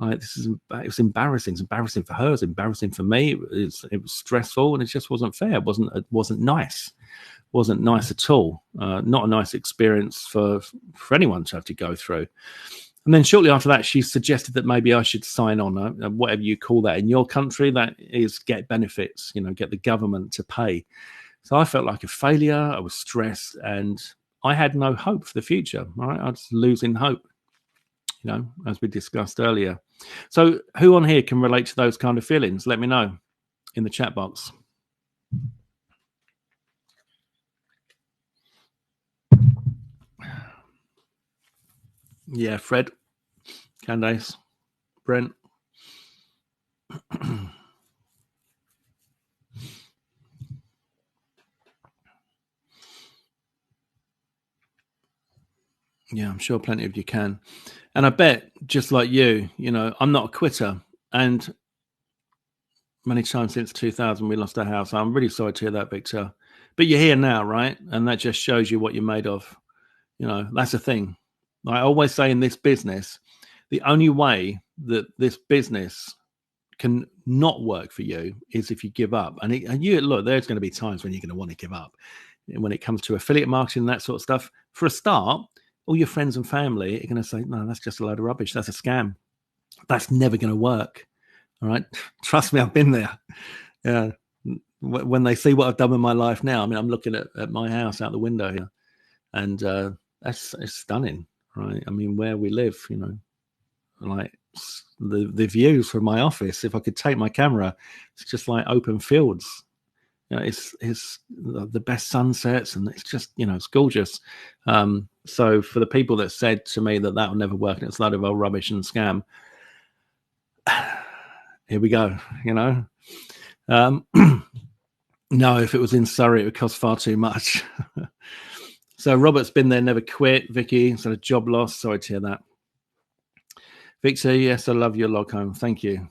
It was embarrassing. It's embarrassing for her. It's embarrassing for me. It was stressful, and it just wasn't fair. It wasn't nice. It wasn't nice at all. Not a nice experience for anyone to have to go through. And then shortly after that, she suggested that maybe I should sign on, whatever you call that in your country. That is get benefits. Get the government to pay. So I felt like a failure. I was stressed, and I had no hope for the future. All right, I was losing hope. As we discussed earlier. So who on here can relate to those kind of feelings? Let me know in the chat box. Yeah, Fred, Candace, Brent. Yeah, I'm sure plenty of you can. And I bet, just like you, I'm not a quitter. And many times since 2000, we lost our house. I'm really sorry to hear that, Victor. But you're here now, right? And that just shows you what you're made of. That's the thing. I always say in this business, the only way that this business can not work for you is if you give up. And you look, there's going to be times when you're going to want to give up. And when it comes to affiliate marketing and that sort of stuff, for a start, all your friends and family are going to say, no, that's just a load of rubbish. That's a scam. That's never going to work. All right. Trust me, I've been there. Yeah. When they see what I've done with my life now, I mean, I'm looking at my house out the window here, and it's stunning, right? I mean, where we live, you know, like the views from my office, if I could take my camera, it's just like open fields. You know, it's the best sunsets, and it's just, you know, it's gorgeous. So for the people that said to me that will never work and it's a load of old rubbish and scam, here we go, you know. No, if it was in Surrey, it would cost far too much. So Robert's been there, never quit. Vicky, it's a job loss. Sorry to hear that. Victor, yes, I love your log home. Thank you.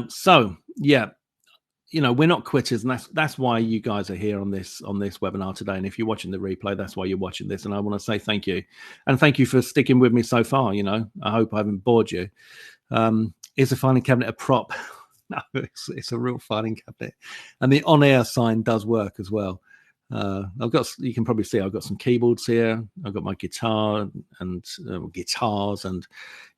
So yeah, you know, we're not quitters, and that's why you guys are here on this webinar today. And if you're watching the replay, that's why you're watching this. And I want to say thank you, and thank you for sticking with me so far. You know, I hope I haven't bored you. Is a filing cabinet a prop? No, it's a real filing cabinet, and the on-air sign does work as well. You can probably see I've got some keyboards here. I've got my guitar and guitars and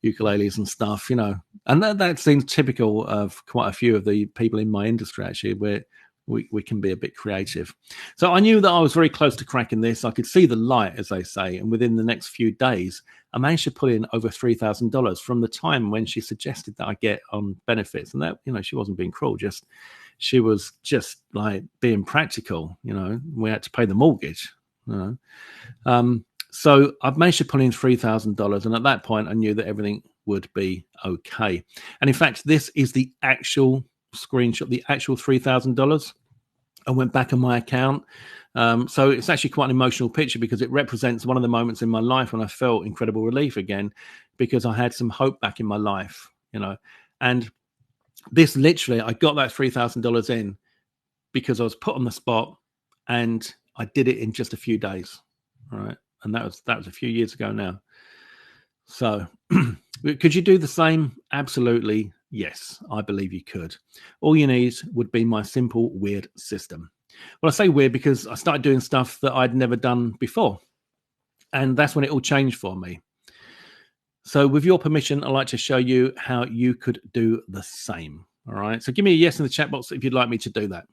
ukuleles and stuff, you know, and that seems typical of quite a few of the people in my industry, actually, where we can be a bit creative. So I knew that I was very close to cracking this. I could see the light, as they say, and within the next few days, I managed to pull in over $3,000 from the time when she suggested that I get on benefits. And that, you know, she wasn't being cruel, she was just like being practical. You know, we had to pay the mortgage, you know. So I've managed to pull in $3,000. And at that point, I knew that everything would be okay. And in fact, this is the actual screenshot, the actual $3,000. I went back on my account. So it's actually quite an emotional picture because it represents one of the moments in my life when I felt incredible relief again, because I had some hope back in my life, you know. And this literally, I got that $3,000 in because I was put on the spot, and I did it in just a few days. All right. And that was a few years ago now. So could you do the same? Absolutely. Yes, I believe you could. All you need would be my simple, weird system. Well, I say weird because I started doing stuff that I'd never done before. And that's when it all changed for me. So with your permission, I'd like to show you how you could do the same. All right. So give me a yes in the chat box if you'd like me to do that.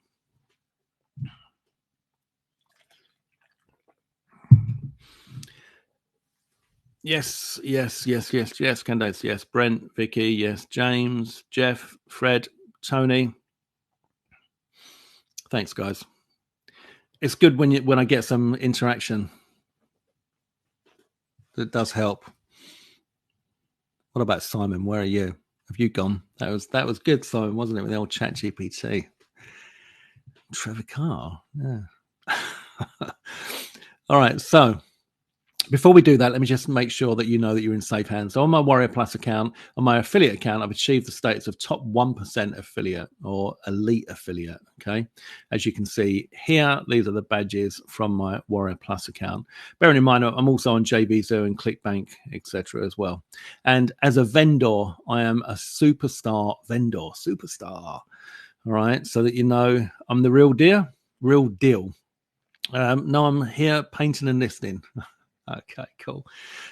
Yes, Candace, yes. Brent, Vicky, yes. James, Jeff, Fred, Tony. Thanks, guys. It's good when I get some interaction. That does help. What about Simon? Where are you? Have you gone? That was good, Simon, wasn't it? With the old Chat GPT. Trevor Carr. Yeah. All right, so before we do that, let me just make sure that you know that you're in safe hands. So on my Warrior Plus account, on my affiliate account, I've achieved the status of top 1% affiliate or elite affiliate. Okay. As you can see here, these are the badges from my Warrior Plus account. Bearing in mind, I'm also on JVZoo and ClickBank, etc. as well. And as a vendor, I am a superstar vendor, superstar. All right. So that you know, I'm the real deal. No, I'm here painting and listening. Okay, cool.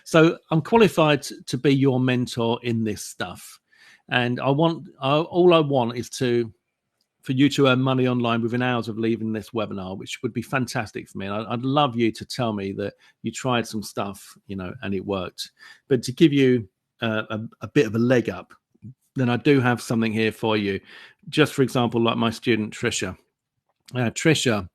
So I'm qualified to be your mentor in this stuff. And all I want is for you to earn money online within hours of leaving this webinar, which would be fantastic for me. And I'd love you to tell me that you tried some stuff, you know, and it worked. But to give you a bit of a leg up, then I do have something here for you. Just for example, like my student, Trisha. Trisha,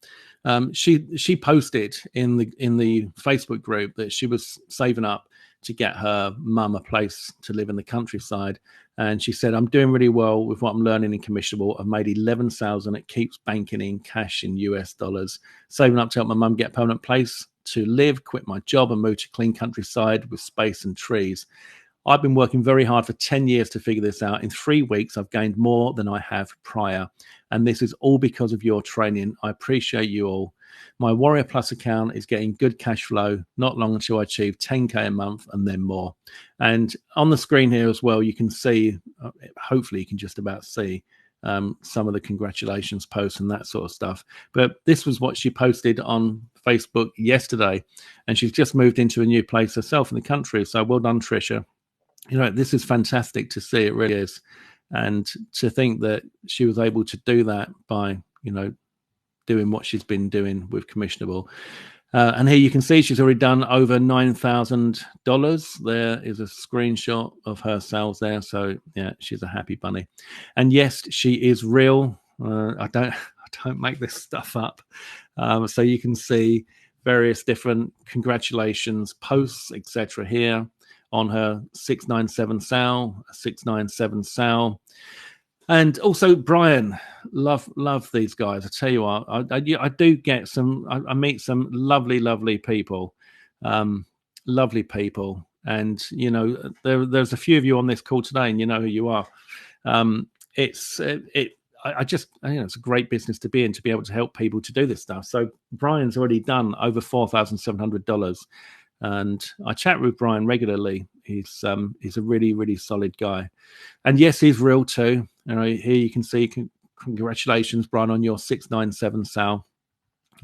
she posted in the Facebook group that she was saving up to get her mum a place to live in the countryside, and she said, "I'm doing really well with what I'm learning in Commissionable. I've made 11,000. It keeps banking in cash in US dollars, saving up to help my mum get a permanent place to live, quit my job, and move to clean countryside with space and trees. I've been working very hard for 10 years to figure this out. In 3 weeks, I've gained more than I have prior. And this is all because of your training. I appreciate you all. My Warrior Plus account is getting good cash flow, not long until I achieve 10K a month and then more. And on the screen here as well, you can see, hopefully you can just about see some of the congratulations posts and that sort of stuff. But this was what she posted on Facebook yesterday, and she's just moved into a new place herself in the country. So well done, Trisha. You know, this is fantastic to see. It really is. And to think that she was able to do that by, you know, doing what she's been doing with Commissionable. And here you can see she's already done over $9,000. There is a screenshot of her sales there. So yeah, she's a happy bunny. And yes, she is real. I don't make this stuff up. So you can see various different congratulations posts, etc. here on her 697 sale, 697 sale. And also Brian, love these guys. I tell you what, I do get some. I meet some lovely people, lovely people, and you know there's a few of you on this call today, and you know who you are. It's a great business to be in, to be able to help people to do this stuff. So Brian's already done over $4,700, and I chat with Brian regularly. He's a really solid guy, and yes, he's real too. You know, here you can see congratulations, Brian, on your 697 sale.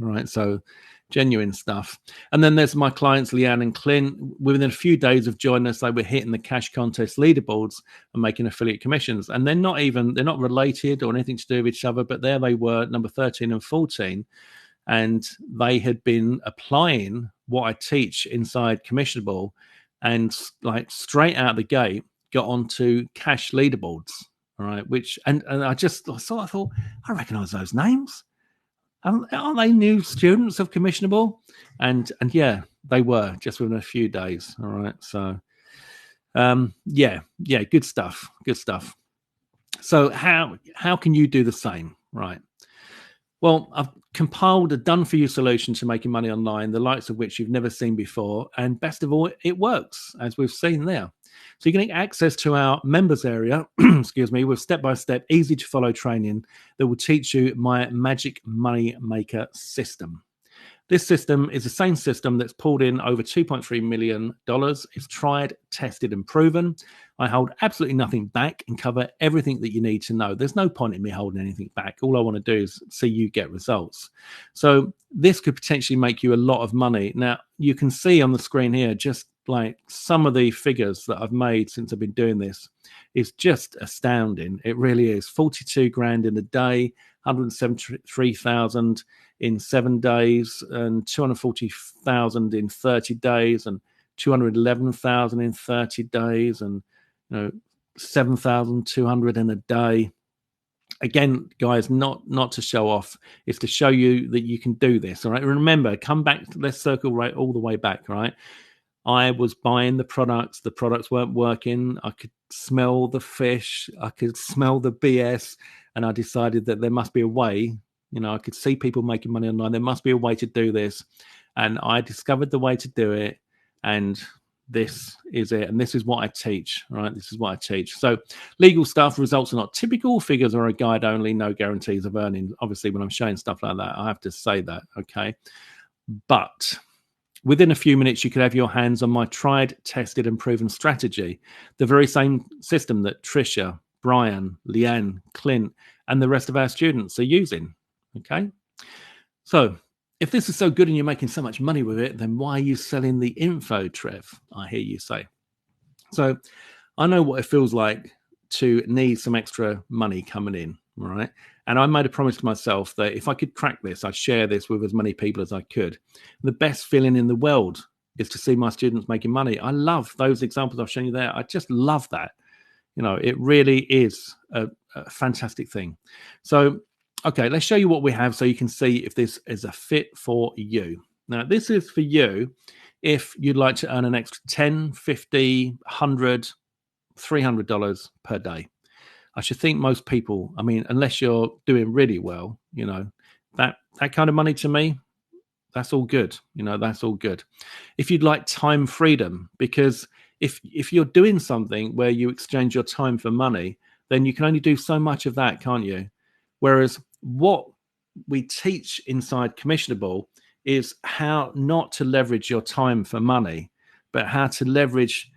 All right, so genuine stuff. And then there's my clients, Leanne and Clint. Within a few days of joining us, they were hitting the cash contest leaderboards and making affiliate commissions. And they're not related or anything to do with each other, but there they were, number 13 and 14. And they had been applying what I teach inside Commissionable, and like straight out the gate got onto cash leaderboards. All right, which and I thought I recognize those names. Aren't they new students of Commissionable? And yeah, they were just within a few days. All right, so yeah, good stuff. So how can you do the same? Right. Well, I've compiled a done-for-you solution to making money online, the likes of which you've never seen before. And best of all, it works, as we've seen there. So you can get access to our members area, excuse me, with step-by-step, easy-to-follow training that will teach you my magic money maker system. This system is the same system that's pulled in over $2.3 million. It's tried, tested, and proven. I hold absolutely nothing back and cover everything that you need to know. There's no point in me holding anything back. All I want to do is see you get results. So this could potentially make you a lot of money. Now, you can see on the screen here just like some of the figures that I've made since I've been doing this. Is just astounding. It really is. 42 grand in a day, 173,000 in 7 days, and 240,000 in 30 days, and 211,000 in 30 days, and 7,200 in a day. Again, guys, not to show off, it's to show you that you can do this. All right. Remember, come back. Let's circle right all the way back. Right. I was buying the products weren't working. I could smell the fish. I could smell the BS. And I decided that there must be a way. I could see people making money online. There must be a way to do this. And I discovered the way to do it. And this is it. And this is what I teach. Right? This is what I teach. So legal stuff, results are not typical. Figures are a guide only. No guarantees of earning. Obviously, when I'm showing stuff like that, I have to say that. Okay. But within a few minutes, you could have your hands on my tried, tested, and proven strategy. The very same system that Trisha, Brian, Leanne, Clint, and the rest of our students are using. Okay? So, if this is so good and you're making so much money with it, then why are you selling the info, Trev? I hear you say. So, I know what it feels like to need some extra money coming in, right? And I made a promise to myself that if I could crack this, I'd share this with as many people as I could. The best feeling in the world is to see my students making money. I love those examples I've shown you there. I just love that. It really is a fantastic thing. So, okay, let's show you what we have so you can see if this is a fit for you. Now, this is for you if you'd like to earn an extra $10, $50, $100, $300 per day. I should think most people, unless you're doing really well, that kind of money to me, that's all good. That's all good. If you'd like time freedom, because if you're doing something where you exchange your time for money, then you can only do so much of that, can't you? Whereas what we teach inside Commissionable is how not to leverage your time for money, but how to leverage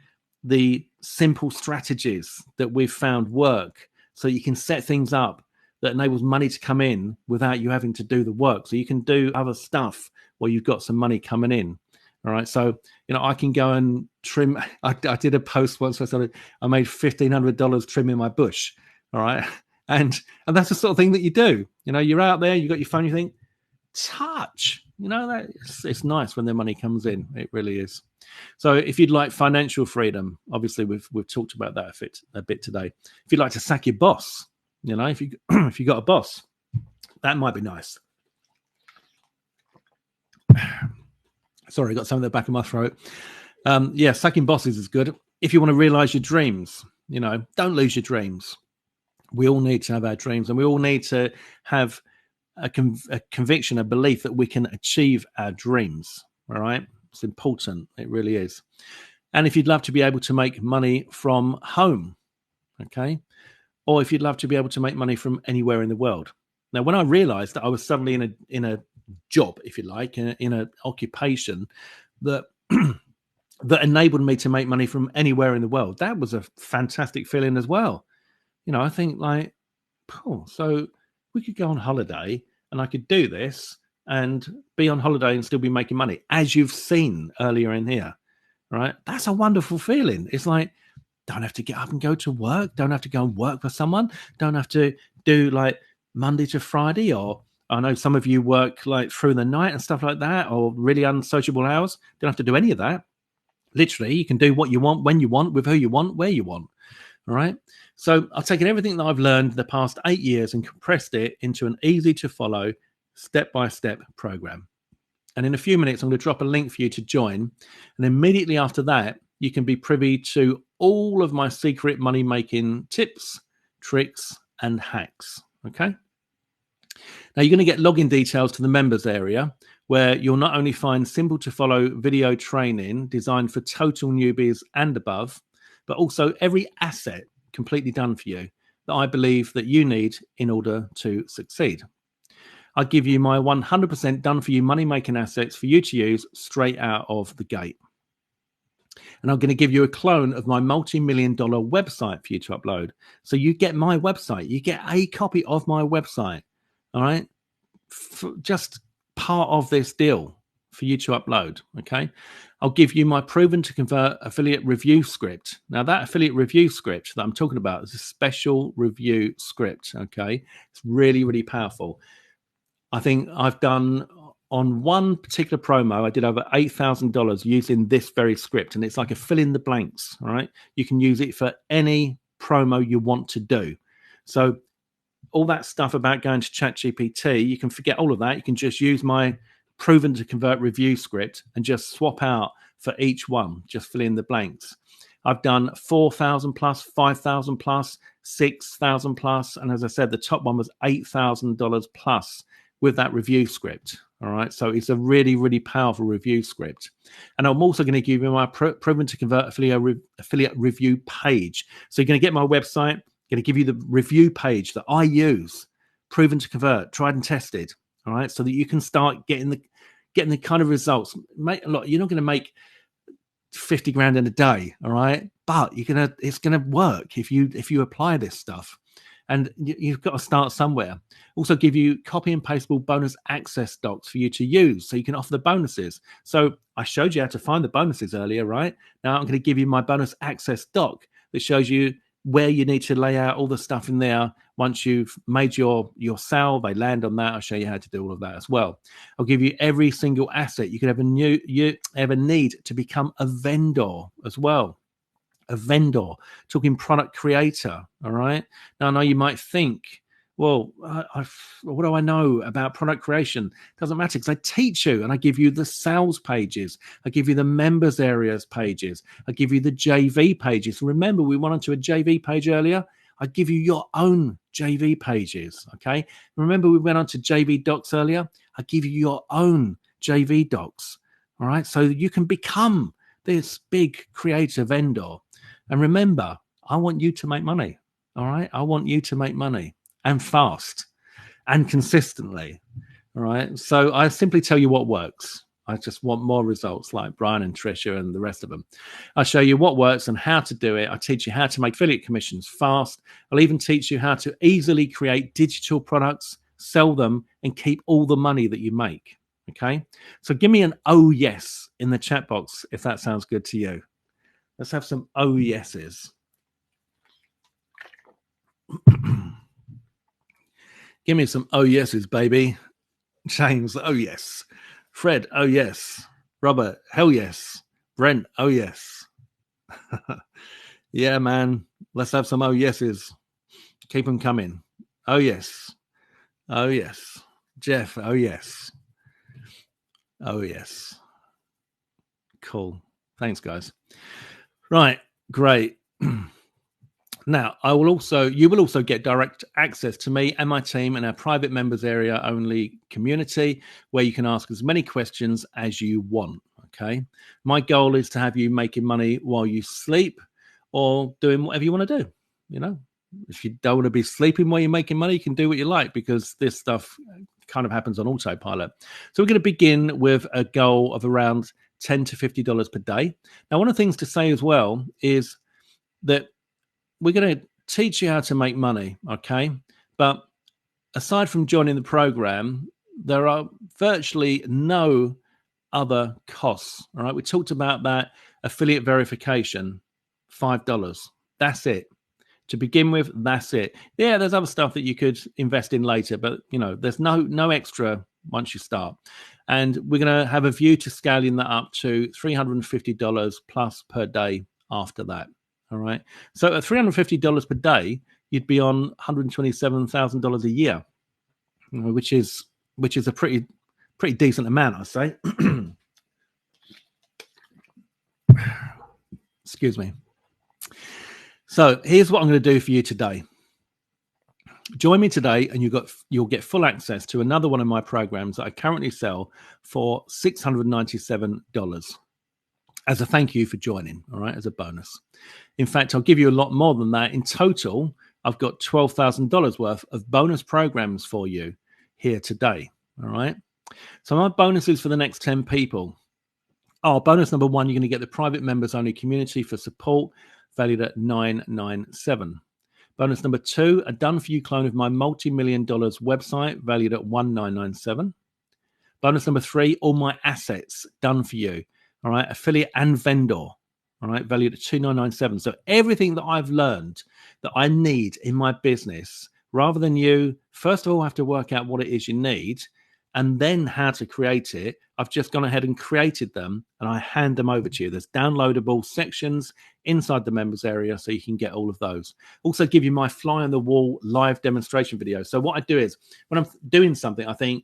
the simple strategies that we've found work, so you can set things up that enables money to come in without you having to do the work. So you can do other stuff while you've got some money coming in. All right. So, I can go and trim. I did a post once where I made $1,500 trimming my bush. All right. And that's the sort of thing that you do. You're out there, you got your phone, you think, touch. That it's nice when the money comes in. It really is. So if you'd like financial freedom, obviously we've talked about that a bit today. If you'd like to sack your boss, if you if you got a boss, that might be nice. Sorry, I got something at the back of my throat. Sacking bosses is good. If you want to realize your dreams, don't lose your dreams. We all need to have our dreams, and we all need to have a conviction, a belief that we can achieve our dreams. All right. It's important. It really is. And if you'd love to be able to make money from home, okay, or if you'd love to be able to make money from anywhere in the world. Now, when I realized that I was suddenly in a job, if you like, in an occupation that that enabled me to make money from anywhere in the world, that was a fantastic feeling as well. I think so we could go on holiday and I could do this and be on holiday and still be making money, as you've seen earlier in here, right? That's a wonderful feeling. It's like, don't have to get up and go to work, don't have to go and work for someone, don't have to do like Monday to Friday, or I know some of you work like through the night and stuff like that, or really unsociable hours. Don't have to do any of that. Literally, you can do what you want, when you want, with who you want, where you want. All right. So I've taken everything that I've learned the past 8 years and compressed it into an easy to follow, step-by-step program. And in a few minutes, I'm going to drop a link for you to join. And immediately after that, you can be privy to all of my secret money-making tips, tricks, and hacks. Okay. Now, you're going to get login details to the members area, where you'll not only find simple to follow video training designed for total newbies and above, but also every asset completely done for you that I believe that you need in order to succeed. I give you my 100% done for you money-making assets for you to use straight out of the gate. And I'm going to give you a clone of my multi-million-dollar website for you to upload. So you get my website. You get a copy of my website. All right. Just part of this deal for you to upload. Okay. I'll give you my proven to convert affiliate review script. Now, that affiliate review script that I'm talking about is a special review script. Okay. It's really, really powerful. I think I've done on one particular promo, I did over $8,000 using this very script, and it's like a fill in the blanks. All right. You can use it for any promo you want to do. So all that stuff about going to ChatGPT, you can forget all of that. You can just use my proven to convert review script and just swap out for each one, just fill in the blanks. I've done 4,000 plus, 5,000 plus, 6,000 plus. And as I said, the top one was $8,000 plus with that review script. All right. So it's a really, really powerful review script. And I'm also going to give you my proven to convert affiliate review page. So you're going to get my website, going to give you the review page that I use, proven to convert, tried and tested. All right. So that you can start getting the kind of results. You're not going to make 50 grand in a day. All right. But it's going to work if you apply this stuff. And you've got to start somewhere. Also give you copy and pastable bonus access docs for you to use so you can offer the bonuses. So I showed you how to find the bonuses earlier, right? Now I'm going to give you my bonus access doc that shows you where you need to lay out all the stuff in there. Once you've made your sale, they land on that. I'll show you how to do all of that as well. I'll give you every single asset you could ever need to become a vendor as well. A vendor, talking product creator. All right. Now I know you might think, well, what do I know about product creation? Doesn't matter, because I teach you and I give you the sales pages. I give you the members areas pages. I give you the JV pages. Remember, we went onto a JV page earlier. I give you your own JV pages. Okay. Remember, we went onto JV docs earlier. I give you your own JV docs. All right. So you can become this big creator vendor. And remember, I want you to make money. All right. I want you to make money and fast. and consistently. All right. So I simply tell you what works. I just want more results like Brian and Trisha and the rest of them. I show you what works and how to do it. I teach you how to make affiliate commissions fast. I'll even teach you how to easily create digital products, sell them, and keep all the money that you make. Okay. So give me an oh yes in the chat box if that sounds good to you. Let's have some oh yeses. Give me some oh yeses, baby. James, oh yes. Fred, oh yes. Robert, hell yes. Brent, oh yes. Yeah, man. Let's have some oh yeses. Keep them coming. Oh yes. Oh yes. Jeff, oh yes. Oh yes. Cool. Thanks, guys. Right, great. Now, you will also get direct access to me and my team in our private members area only community where you can ask as many questions as you want. Okay. My goal is to have you making money while you sleep or doing whatever you want to do. You know, if you don't want to be sleeping while you're making money, you can do what you like because this stuff kind of happens on autopilot. So we're going to begin with a goal of around $10 to $50 per day. Now, one of the things to say as well is that we're going to teach you how to make money, okay? But aside from joining the program, there are virtually no other costs, all right? We talked about that affiliate verification, $5. That's it. To begin with, that's it. Yeah, there's other stuff that you could invest in later, but, you know, there's no extra once you start. And we're going to have a view to scaling that up to $350 plus per day after that. All right. So at $350 per day, you'd be on $127,000 a year, which is a pretty decent amount, I'd say. Excuse me. So here's what I'm going to do for you today. Join me today, and you'll get full access to another one of my programs that I currently sell for $697 as a thank you for joining. All right, as a bonus. In fact, I'll give you a lot more than that. In total, I've got $12,000 worth of bonus programs for you here today. All right. So my bonuses for the next 10 people. Oh, bonus number one, you're going to get the private members only community for support valued at $997. Bonus number two, a done for you clone of my multi-million dollars website valued at $1997. Bonus number three, all my assets done for you. All right. Affiliate and vendor. All right, valued at $2,997. So everything that I've learned that I need in my business, rather than you, first of all, have to work out what it is you need and then how to create it, I've just gone ahead and created them and I hand them over to you. There's downloadable sections inside the members area so you can get all of those. Also give you my fly on the wall live demonstration video. So what I do is when I'm doing something, I think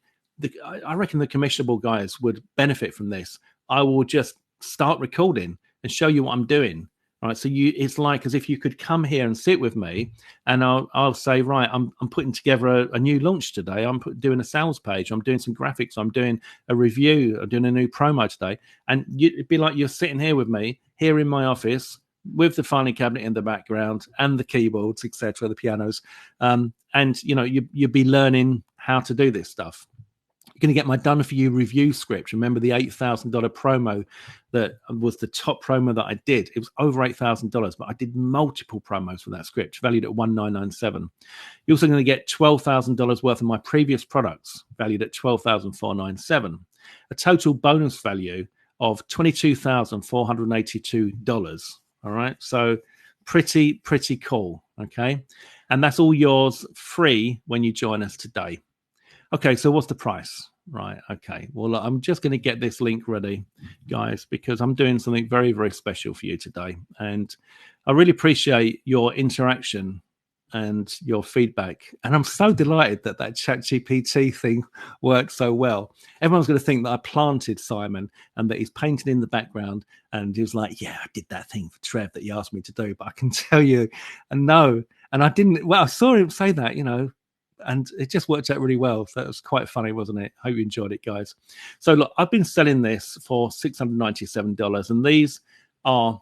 I reckon the commissionable guys would benefit from this. I will just start recording and show you what I'm doing. All right. So it's like as if you could come here and sit with me and I'll say, right, I'm putting together a new launch today. I'm doing a sales page. I'm doing some graphics. I'm doing a review. I'm doing a new promo today. And it'd be like you're sitting here with me here in my office with the filing cabinet in the background and the keyboards, etc., the pianos. And, you know, you'd be learning how to do this stuff. You're going to get my done for you review script. Remember the $8,000 promo that was the top promo that I did? It was over $8,000, but I did multiple promos for that script valued at $1997. You're also going to get $12,000 worth of my previous products valued at $12,497. A total bonus value of $22,482. All right. So pretty cool. Okay. And that's all yours free when you join us today. Okay, so what's the price? Right, okay. Well, I'm just going to get this link ready, guys, because I'm doing something very, very special for you today. And I really appreciate your interaction and your feedback. And I'm so delighted that ChatGPT thing worked so well. Everyone's going to think that I planted Simon and that he's painted in the background. And he was like, yeah, I did that thing for Trev that he asked me to do. But I can tell you, and no, and I didn't. Well, I saw him say that, you know, and it just worked out really well. So it was quite funny, wasn't it? Hope you enjoyed it, guys. So look, I've been selling this for $697, and these are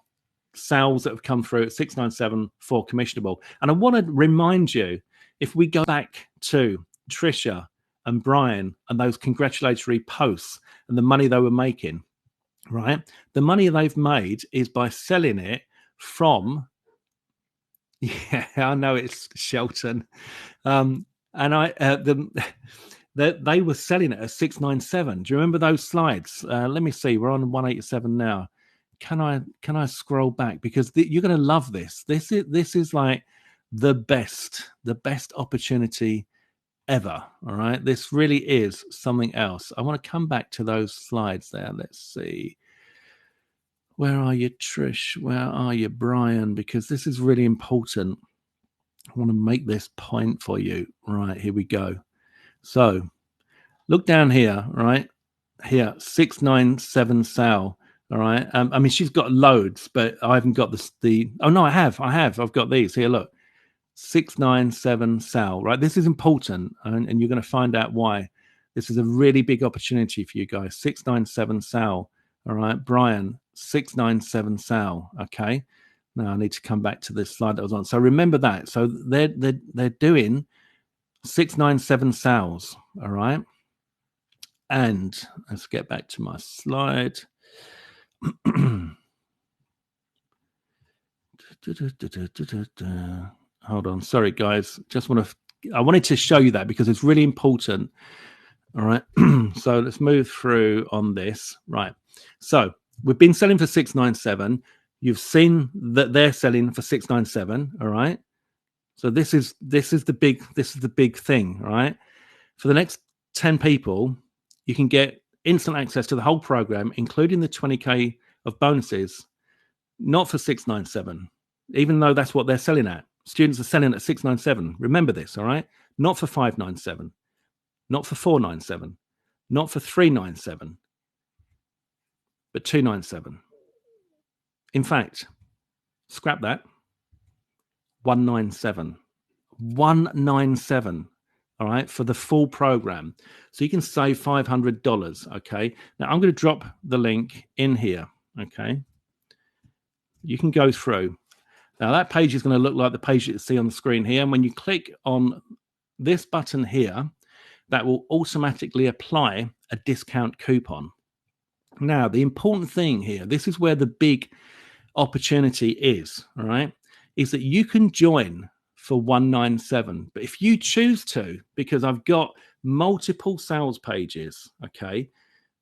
sales that have come through at $697 for commissionable. And I want to remind you, if we go back to Trisha and Brian and those congratulatory posts and the money they were making, right? The money they've made is by selling it from, yeah, I know it's Shelton. And they were selling it at 697. Do you remember those slides? Let me see. We're on 187 now. Can I scroll back, because you're going to love this. This is like the best opportunity ever. All right, this really is something else. I want to come back to those slides there. Let's see. Where are you, Trish? Where are you, Brian? Because this is really important. I want to make this point for you. Right, here we go. So look down here, right? Here, 697 Sal. All right. I mean, she's got loads, but I haven't got the. Oh no, I have. I've got these here. Look, 697 Sal. Right. This is important, and you're going to find out why. This is a really big opportunity for you guys. 697 Sal. All right, Brian. 697 Sal. Okay. Now I need to come back to this slide that was on. So remember that. So they're doing 697 Sals. All right. And let's get back to my slide. Hold on. Sorry, guys. I wanted to show you that because it's really important. All right. So let's move through on this. Right. So we've been selling for 697. You've seen that they're selling for 697. All right. So this is the big thing. All right. For the next 10 people, you can get instant access to the whole program, including the 20K of bonuses, not for 697, even though that's what they're selling at. Students are selling at 697. Remember this, all right? Not for 597, not for 497, not for 397, but 297. In fact, scrap that. 197. 197. All right, for the full program. So you can save $500. Okay. Now I'm going to drop the link in here. Okay. You can go through. Now that page is going to look like the page that you see on the screen here. And when you click on this button here, that will automatically apply a discount coupon. Now, the important thing here, this is where the big opportunity is, all right, is that you can join for 197, but if you choose to, because I've got multiple sales pages, okay,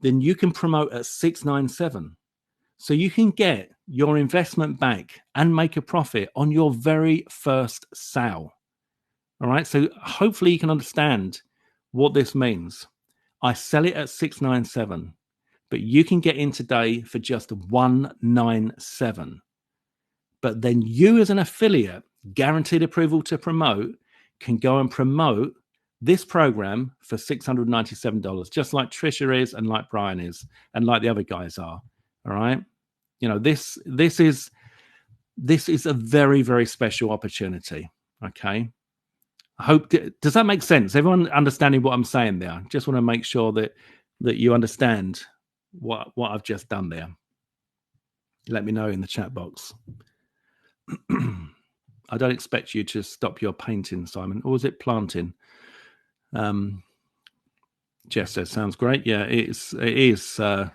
then you can promote at 697, so you can get your investment back and make a profit on your very first sale. All right, so hopefully you can understand what this means. I sell it at 697, but you can get in today for just 197. But then you as an affiliate, guaranteed approval to promote, can go and promote this program for $697, just like Trisha is and like Brian is and like the other guys are. All right. You know, this is a very, very special opportunity. Okay. I hope, does that make sense? Everyone understanding what I'm saying there? Just want to make sure that you understand what I've just done there. Let me know in the chat box. I don't expect you to stop your painting, Simon. Or is it planting? Jess says, sounds great. Yeah, it is. So,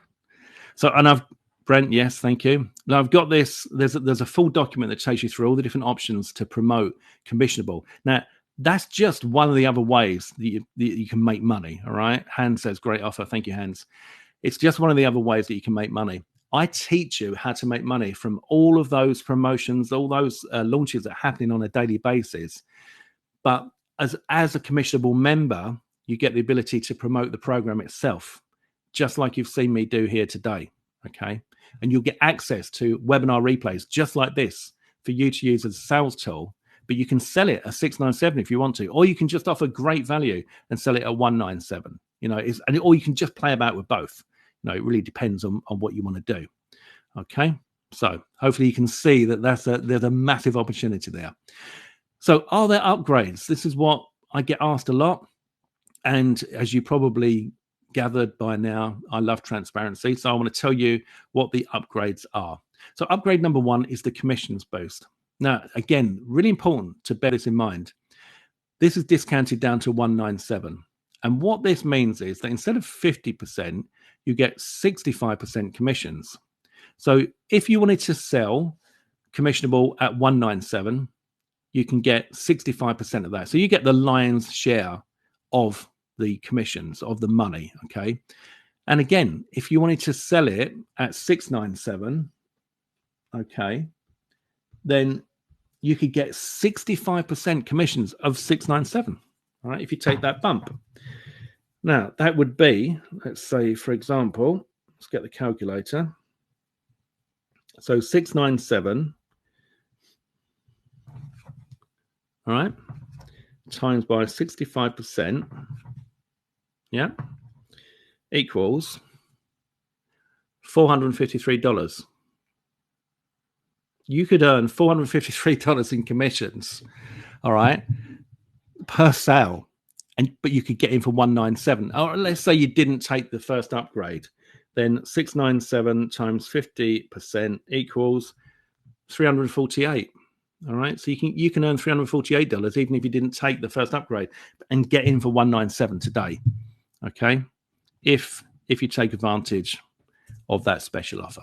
and Brent, yes, thank you. Now I've got this. There's a full document that takes you through all the different options to promote Commissionable. Now, that's just one of the other ways that you can make money. All right. Hans says, great offer. Thank you, Hans. It's just one of the other ways that you can make money. I teach you how to make money from all of those promotions, all those launches that are happening on a daily basis. But as a commissionable member, you get the ability to promote the program itself, just like you've seen me do here today. Okay. And you'll get access to webinar replays just like this for you to use as a sales tool. But you can sell it at 697 if you want to, or you can just offer great value and sell it at 197. You know, or you can just play about with both. No, it really depends on what you want to do. Okay, so hopefully you can see that there's a massive opportunity there. So are there upgrades? This is what I get asked a lot. And as you probably gathered by now, I love transparency. So I want to tell you what the upgrades are. So upgrade number 1 is the commissions boost. Now, again, really important to bear this in mind. This is discounted down to 197. And what this means is that instead of 50%, you get 65% commissions. So if you wanted to sell Commissionable at 197, you can get 65% of that. So you get the lion's share of the commissions, of the money, okay? And again, if you wanted to sell it at 697, okay, then you could get 65% commissions of 697, all right, if you take that bump. Now, that would be, let's say, for example, let's get the calculator. So 697, all right, times by 65%, yeah, equals $453. You could earn $453 in commissions, all right, per sale, but you could get in for 197. Or let's say you didn't take the first upgrade, then 697 times 50% equals 348. All right, so you can earn $348 even if you didn't take the first upgrade and get in for 197 today. Okay, if you take advantage of that special offer.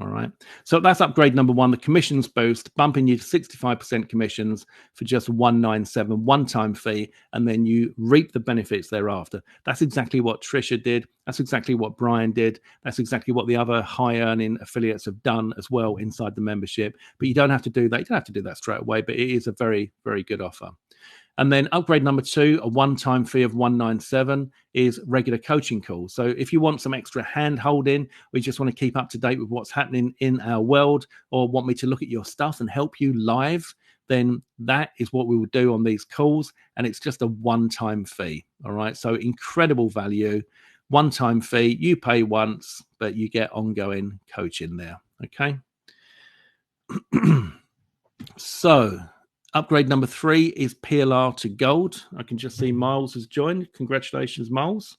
All right, so that's upgrade number one, the commissions boost, bumping you to 65% commissions for just 197 one-time fee, and then you reap the benefits thereafter. That's exactly what Trisha did. That's exactly what Brian did. That's exactly what the other high-earning affiliates have done as well inside the membership. But you don't have to do that. You don't have to do that straight away, but it is a very, very good offer. And then upgrade number two, a one-time fee of 197, is regular coaching calls. So if you want some extra hand-holding, or you just want to keep up to date with what's happening in our world, or want me to look at your stuff and help you live, then that is what we will do on these calls. And it's just a one-time fee. All right. So incredible value, one-time fee. You pay once, but you get ongoing coaching there. Okay. So upgrade number three is PLR to gold. I can just see Miles has joined. Congratulations, Miles.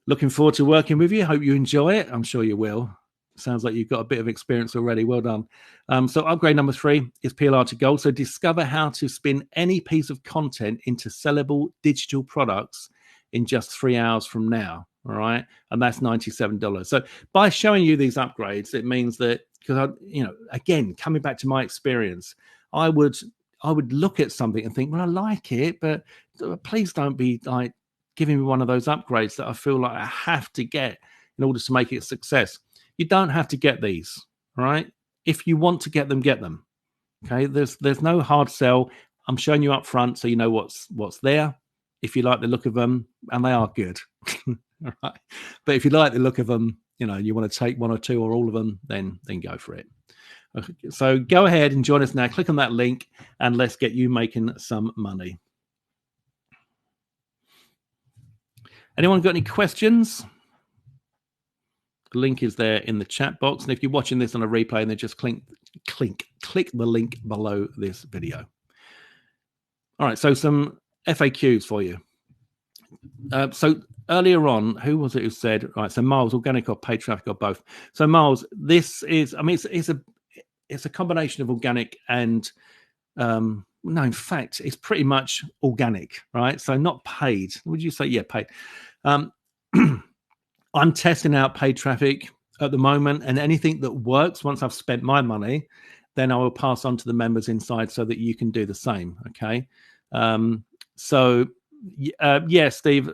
Looking forward to working with you. Hope you enjoy it. I'm sure you will. Sounds like you've got a bit of experience already. Well done. So upgrade number three is PLR to gold. So discover how to spin any piece of content into sellable digital products in just 3 hours from now. All right. And that's $97. So by showing you these upgrades, it means that, because again, coming back to my experience, I would look at something and think, well, I like it, but please don't be like giving me one of those upgrades that I feel like I have to get in order to make it a success. You don't have to get these, all right? If you want to get them, get them. Okay, there's no hard sell. I'm showing you up front so you know what's there. If you like the look of them, and they are good, all right. But if you like the look of them, you want to take one or two or all of them, then go for it. Okay, so go ahead and join us now. Click on that link and let's get you making some money. Anyone got any questions? The link is there in the chat box. And if you're watching this on a replay, then just click the link below this video. All right, so some FAQs for you. So earlier on, who was it who said, right, so Miles, organic or paid traffic or both? So Miles, this is, it's a combination of organic and, no, in fact, it's pretty much organic, right? So not paid. Would you say, yeah, paid? I'm testing out paid traffic at the moment, and anything that works once I've spent my money, then I will pass on to the members inside so that you can do the same. Okay. Yeah, Steve,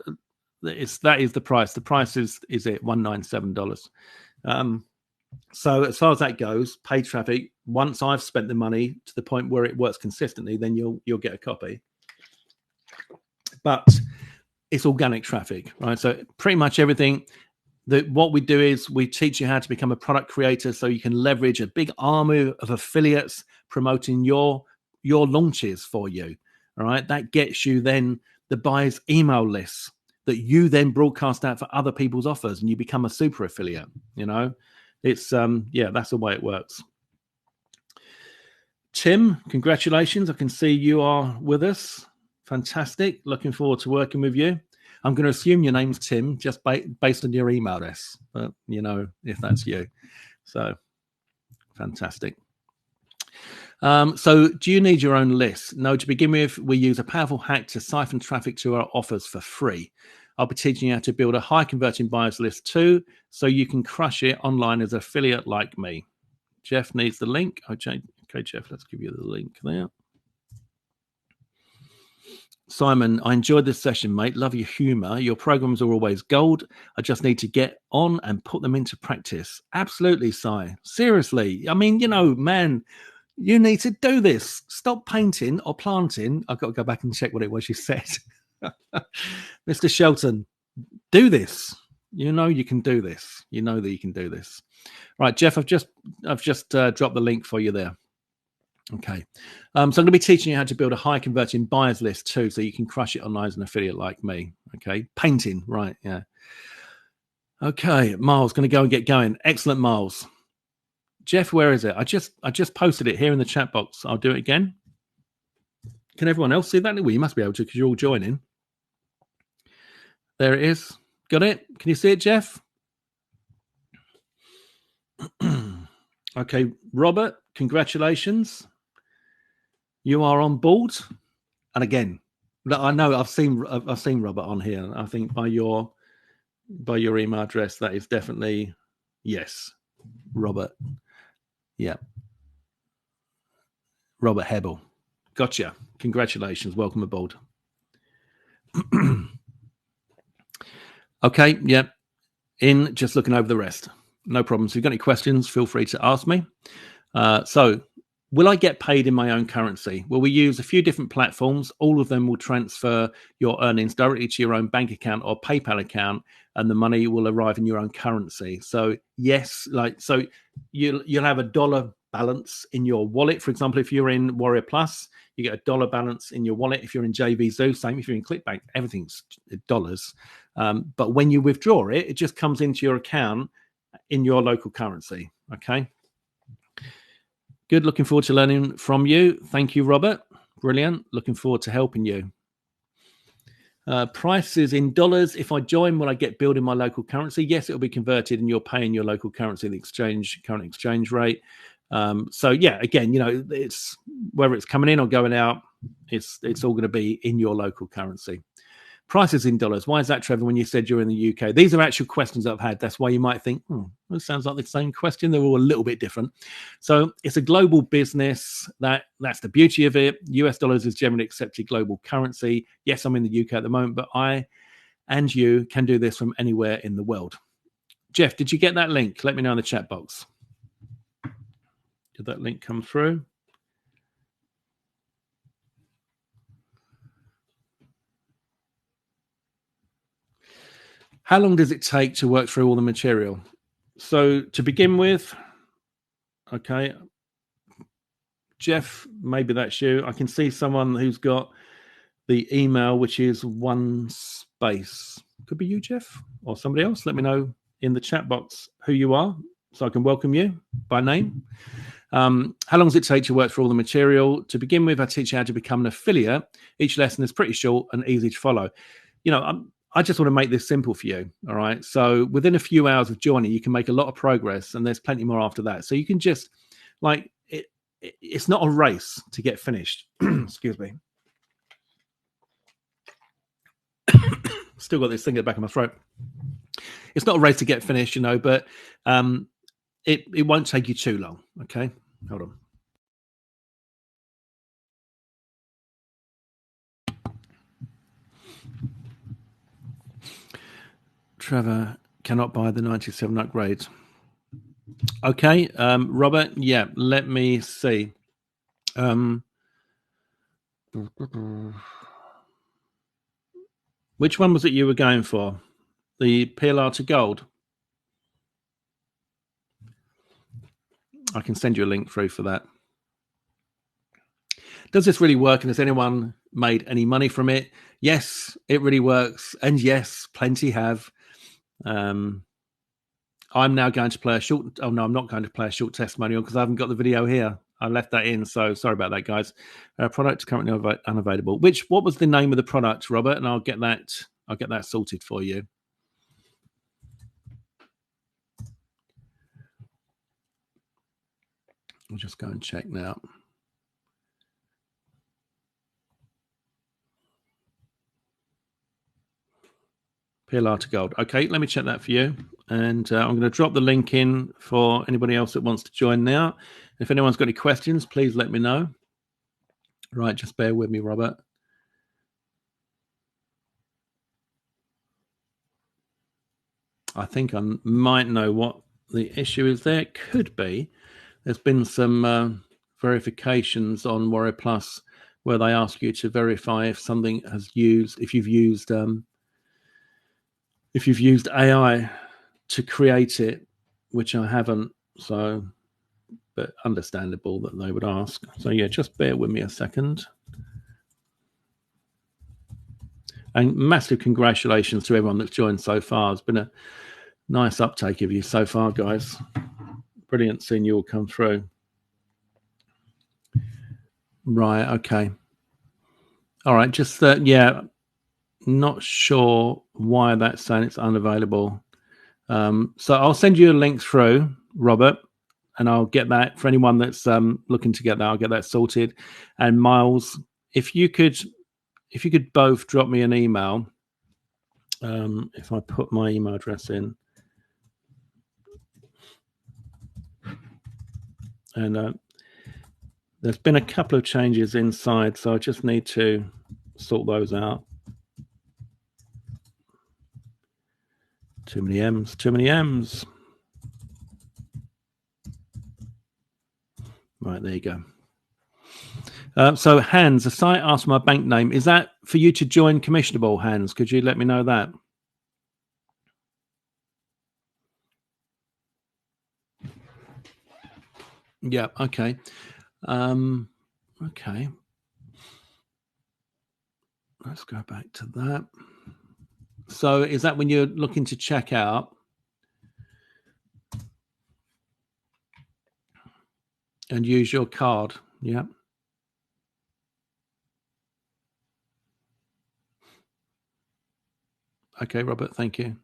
that is the price. The price is at $197. So as far as that goes, paid traffic, once I've spent the money to the point where it works consistently, then you'll get a copy. But it's organic traffic, right? So pretty much everything that what we do is we teach you how to become a product creator so you can leverage a big army of affiliates promoting your launches for you. All right. That gets you then the buyer's email lists that you then broadcast out for other people's offers, and you become a super affiliate. It's that's the way it works. Tim, congratulations. I can see you are with us. Fantastic. Looking forward to working with you. I'm going to assume your name's Tim just based on your email address, but if that's you. So fantastic. So do you need your own list? No, to begin with, we use a powerful hack to siphon traffic to our offers for free. I'll be teaching you how to build a high converting buyers list too, so you can crush it online as an affiliate like me. Jeff needs the link. Okay, Jeff, let's give you the link there. Simon, I enjoyed this session, mate. Love your humor. Your programs are always gold. I just need to get on and put them into practice. Absolutely, Si. Seriously. I mean, man, you need to do this. Stop painting or planting. I've got to go back and check what it was you said. Mr. Shelton, do this. You know you can do this. You know that you can do this. Right, Jeff, I've just dropped the link for you there. Okay. So I'm going to be teaching you how to build a high converting buyers list too, so you can crush it online as an affiliate like me. Okay. Painting. Right. Yeah. Okay. Miles, going to go and get going. Excellent, Miles. Jeff, where is it? I just posted it here in the chat box. I'll do it again. Can everyone else see that? Well, you must be able to because you're all joining. There it is. Got it? Can you see it, Jeff? Okay, Robert, congratulations. You are on board. And again, I know I've seen Robert on here. I think by your email address, that is definitely yes, Robert. Yeah, Robert Hebel. Gotcha. Congratulations. Welcome aboard. Okay. Yeah. Just looking over the rest. No problems. If you've got any questions, feel free to ask me. So, will I get paid in my own currency? Well, we use a few different platforms. All of them will transfer your earnings directly to your own bank account or PayPal account, and the money will arrive in your own currency. So, yes, you'll have a dollar balance in your wallet. For example, if you're in Warrior Plus, you get a dollar balance in your wallet. If you're in JVZoo, same. If you're in ClickBank, everything's dollars. But when you withdraw it, it just comes into your account in your local currency. Okay. Good. Looking forward to learning from you. Thank you, Robert. Brilliant. Looking forward to helping you. Prices in dollars. If I join, will I get billed in my local currency? Yes, it'll be converted and you're paying your local currency, the current exchange rate. So yeah, again, it's whether it's coming in or going out, it's all going to be in your local currency. Prices in dollars. Why is that, Trevor, when you said you're in the UK? These are actual questions that I've had. That's why you might think, this sounds like the same question. They're all a little bit different. So it's a global business. That's the beauty of it. US dollars is generally accepted global currency. Yes, I'm in the UK at the moment, but I and you can do this from anywhere in the world. Jeff, did you get that link? Let me know in the chat box. Did that link come through? How long does it take to work through all the material? So to begin with, okay, Jeff, maybe that's you. I can see someone who's got the email, which is one space. Could be you, Jeff, or somebody else. Let me know in the chat box who you are so I can welcome you by name. How long does it take to work through all the material? To begin with, I teach you how to become an affiliate. Each lesson is pretty short and easy to follow. I just want to make this simple for you. All right. So within a few hours of joining, you can make a lot of progress, and there's plenty more after that. So you can just it's not a race to get finished. Excuse me. Still got this thing at the back of my throat. It's not a race to get finished, but it won't take you too long. Okay. Hold on. Trevor cannot buy the 97 upgrade. Okay, Robert. Yeah, let me see. Which one was it you were going for? The PLR to gold? I can send you a link through for that. Does this really work? And has anyone made any money from it? Yes, it really works. And yes, plenty have. I'm now going to play a short. Oh no, I'm not going to play a short testimonial because I haven't got the video here. I left that in, so sorry about that, guys. Product currently unavailable. What was the name of the product, Robert? And I'll get that sorted for you. I'll just go and check now. PLR to gold. Okay, let me check that for you. And I'm going to drop the link in for anybody else that wants to join now. If anyone's got any questions, please let me know. Right, just bear with me, Robert. I think I might know what the issue is there. It could be there's been some verifications on Warrior Plus where they ask you to verify if something has used, if you've used AI to create it, which I haven't. So, but understandable that they would ask. So yeah, just bear with me a second. And massive congratulations to everyone that's joined so far. It's been a nice uptake of you so far, guys. Brilliant seeing you all come through. Right, okay. All right, just yeah, not sure why that's saying it's unavailable. So I'll send you a link through, Robert, and I'll get that for anyone that's looking to get that. I'll get that sorted. And Miles, if you could both drop me an email. If I put my email address in, and there's been a couple of changes inside, so I just need to sort those out. Too many M's. Right, there you go. So Hans, the site asked my bank name. Is that for you to join Commissionable, Hans? Could you let me know that? Yeah, okay. Okay. Let's go back to that. So is that when you're looking to check out? And use your card? Yeah. Okay, Robert, thank you.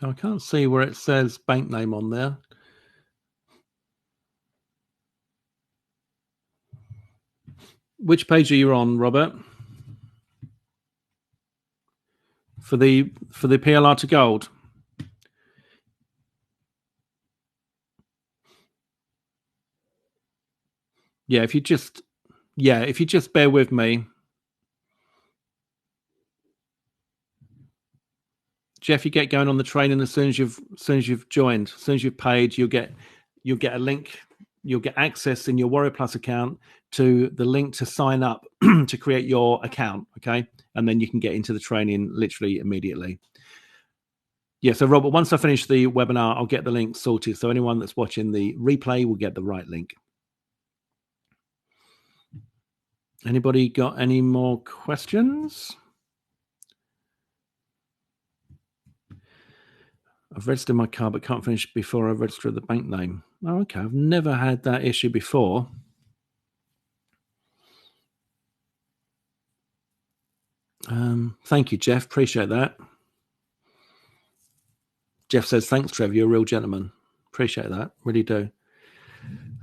I can't see where it says bank name on there. Which page are you on, Robert? For the PLR to gold? Yeah, if you just bear with me. Jeff, you get going on the training as soon as you've joined, as soon as you've paid, you'll get a link, you'll get access in your Warrior Plus account to the link to sign up to create your account, okay? And then you can get into the training literally immediately. Yeah, so Robert, once I finish the webinar, I'll get the link sorted. So anyone that's watching the replay will get the right link. Anybody got any more questions? I've registered my card but can't finish before I register the bank name. Oh, okay. I've never had that issue before. Thank you, Jeff. Appreciate that. Jeff says, thanks, Trevor. You're a real gentleman. Appreciate that. Really do.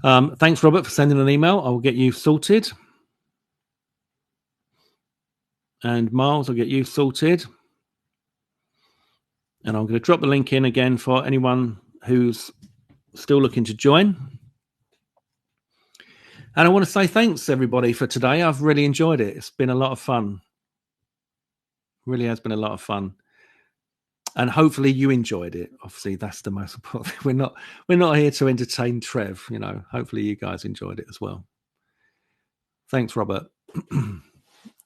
Thanks, Robert, for sending an email. I'll get you sorted. And Miles, I'll get you sorted. And I'm going to drop the link in again for anyone who's still looking to join. And I want to say thanks, everybody, for today. I've really enjoyed it. It's been a lot of fun. Really has been a lot of fun. And hopefully you enjoyed it. Obviously, that's the most important thing. We're not here to entertain Trev. You know, hopefully you guys enjoyed it as well. Thanks, Robert.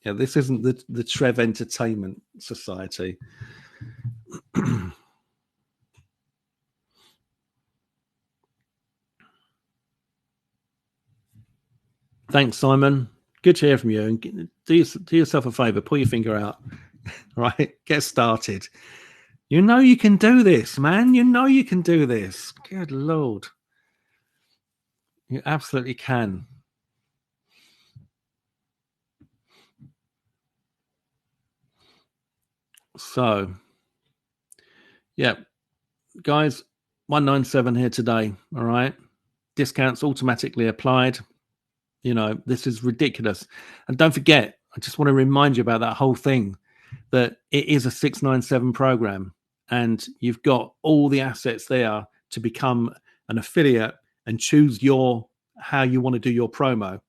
Yeah, this isn't the Trev Entertainment Society. Thanks, Simon. Good to hear from you. And do yourself a favor. Pull your finger out. Right, get started. You know you can do this, man. You know you can do this. Good Lord. You absolutely can. So, Yeah, guys, 197 here today. All right, discounts automatically applied. You know, this is ridiculous. And don't forget, I just want to remind you about that whole thing, that it is a 697 program, and you've got all the assets there to become an affiliate and choose how you want to do your promo.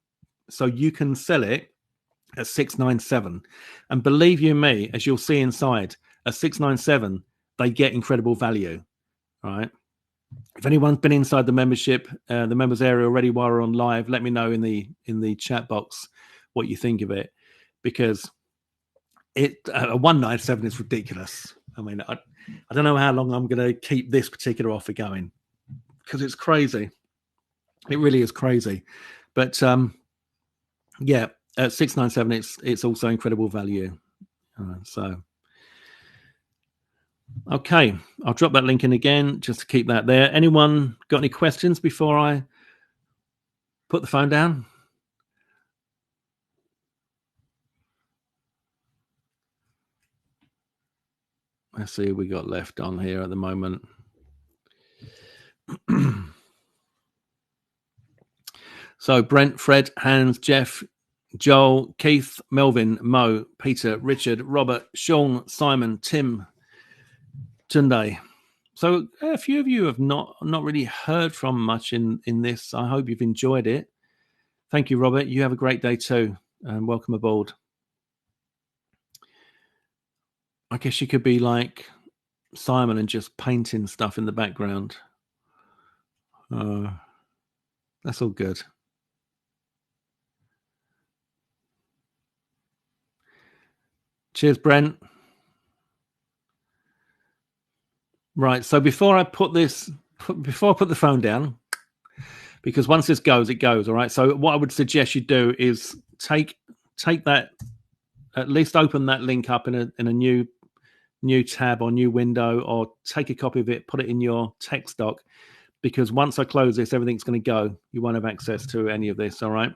So you can sell it at 697. And believe you me, as you'll see inside, at 697, they get incredible value. All right. If anyone's been inside the membership, the members area already while we're on live, let me know in the chat box what you think of it, because a 197 is ridiculous. I mean, I don't know how long I'm going to keep this particular offer going, because it's crazy. It really is crazy. But yeah, at 697, it's also incredible value. So. Okay, I'll drop that link in again just to keep that there. Anyone got any questions before I put the phone down? Let's see who we got left on here at the moment. So Brent, Fred, Hans, Jeff, Joel, Keith, Melvin, Mo, Peter, Richard, Robert, Sean, Simon, Tim, Tunde. So a few of you have not really heard from much in this. I hope you've enjoyed it. Thank you, Robert. You have a great day too, and welcome aboard. I guess you could be like Simon and just painting stuff in the background. That's all good. Cheers, Brent. Right, so before I put the phone down, because once this goes, it goes. All right. So what I would suggest you do is take that, at least open that link up in a new tab or new window, or take a copy of it, put it in your text doc, because once I close this, everything's going to go. You won't have access to any of this. All right.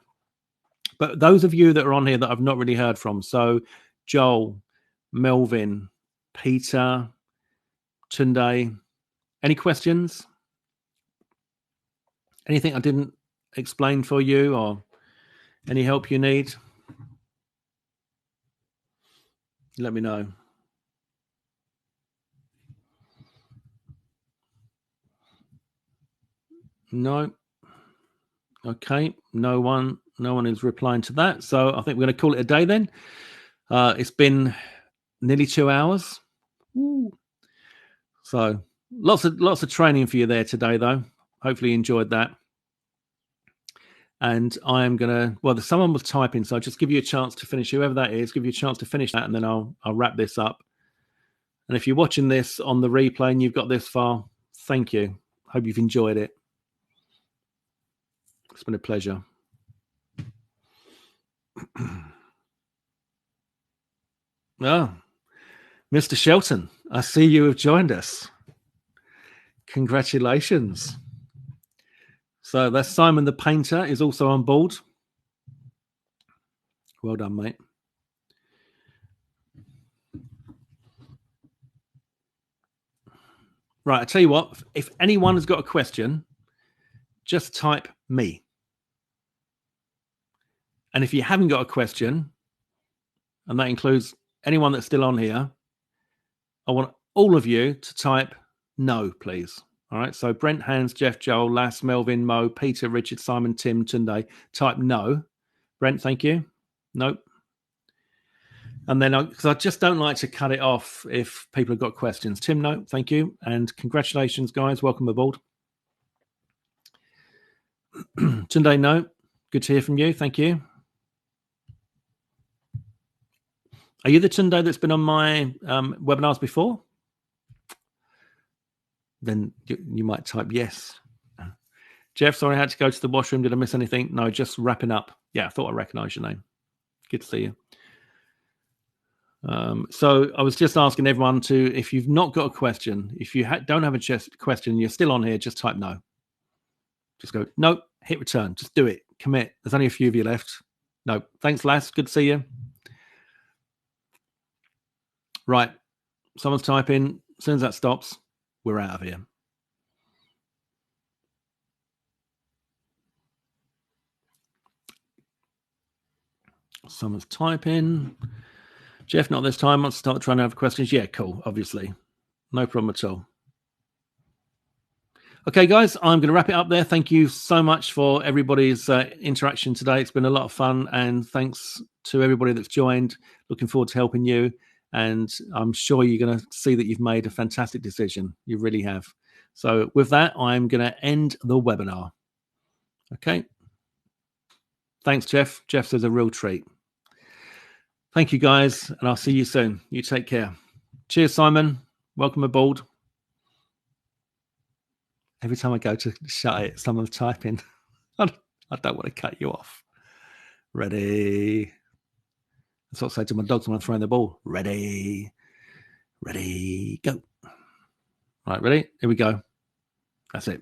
But those of you that are on here that I've not really heard from, so Joel, Melvin, Peter, Tunde, any questions? Anything I didn't explain for you, or any help you need? Let me know. No. Okay. No one is replying to that. So I think we're going to call it a day then. It's been nearly 2 hours. Woo. So lots of training for you there today, though. Hopefully you enjoyed that. And I am going to, someone was typing, so I'll just give you a chance to finish, whoever that is, give you a chance to finish that, and then I'll wrap this up. And if you're watching this on the replay and you've got this far, thank you. Hope you've enjoyed it. It's been a pleasure. Oh, Mr. Shelton, I see you have joined us. Congratulations. So that's Simon the Painter is also on board. Well done, mate. Right, I tell you what, if anyone has got a question, just type me. And if you haven't got a question, and that includes anyone that's still on here, I want all of you to type no, please. All right, so Brent, Hans, Jeff, Joel, Lass, Melvin, Mo, Peter, Richard, Simon, Tim, Tunde, type no. Brent, thank you. Nope. And then, because I just don't like to cut it off if people have got questions. Tim, no, thank you. And congratulations, guys. Welcome aboard. Tunde, no. Good to hear from you. Thank you. Are you the Tunde that's been on my webinars before? Then you might type yes. Jeff, sorry, I had to go to the washroom. Did I miss anything? No, just wrapping up. Yeah, I thought I recognized your name. Good to see you. So I was just asking everyone to, if you've not got a question, if you don't have a question, you're still on here, just type no. Just go, no, hit return. Just do it. Commit. There's only a few of you left. No. Thanks, Lass. Good to see you. Right. Someone's typing. As soon as that stops, we're out of here. Someone's typing. Jeff, not this time. Let's start trying to have questions. Yeah, cool. Obviously. No problem at all. Okay, guys, I'm going to wrap it up there. Thank you so much for everybody's interaction today. It's been a lot of fun, and thanks to everybody that's joined. Looking forward to helping you, and I'm sure you're going to see that you've made a fantastic decision. You really have. So with that, I'm going to end the webinar. Okay. Thanks, Jeff. Jeff says a real treat. Thank you, guys, and I'll see you soon. You take care. Cheers, Simon. Welcome aboard. Every time I go to shut it, someone's typing. I don't want to cut you off. Ready. That's what I say to my dogs when I'm throwing the ball. Ready. Ready, go. Right, ready? Here we go. That's it.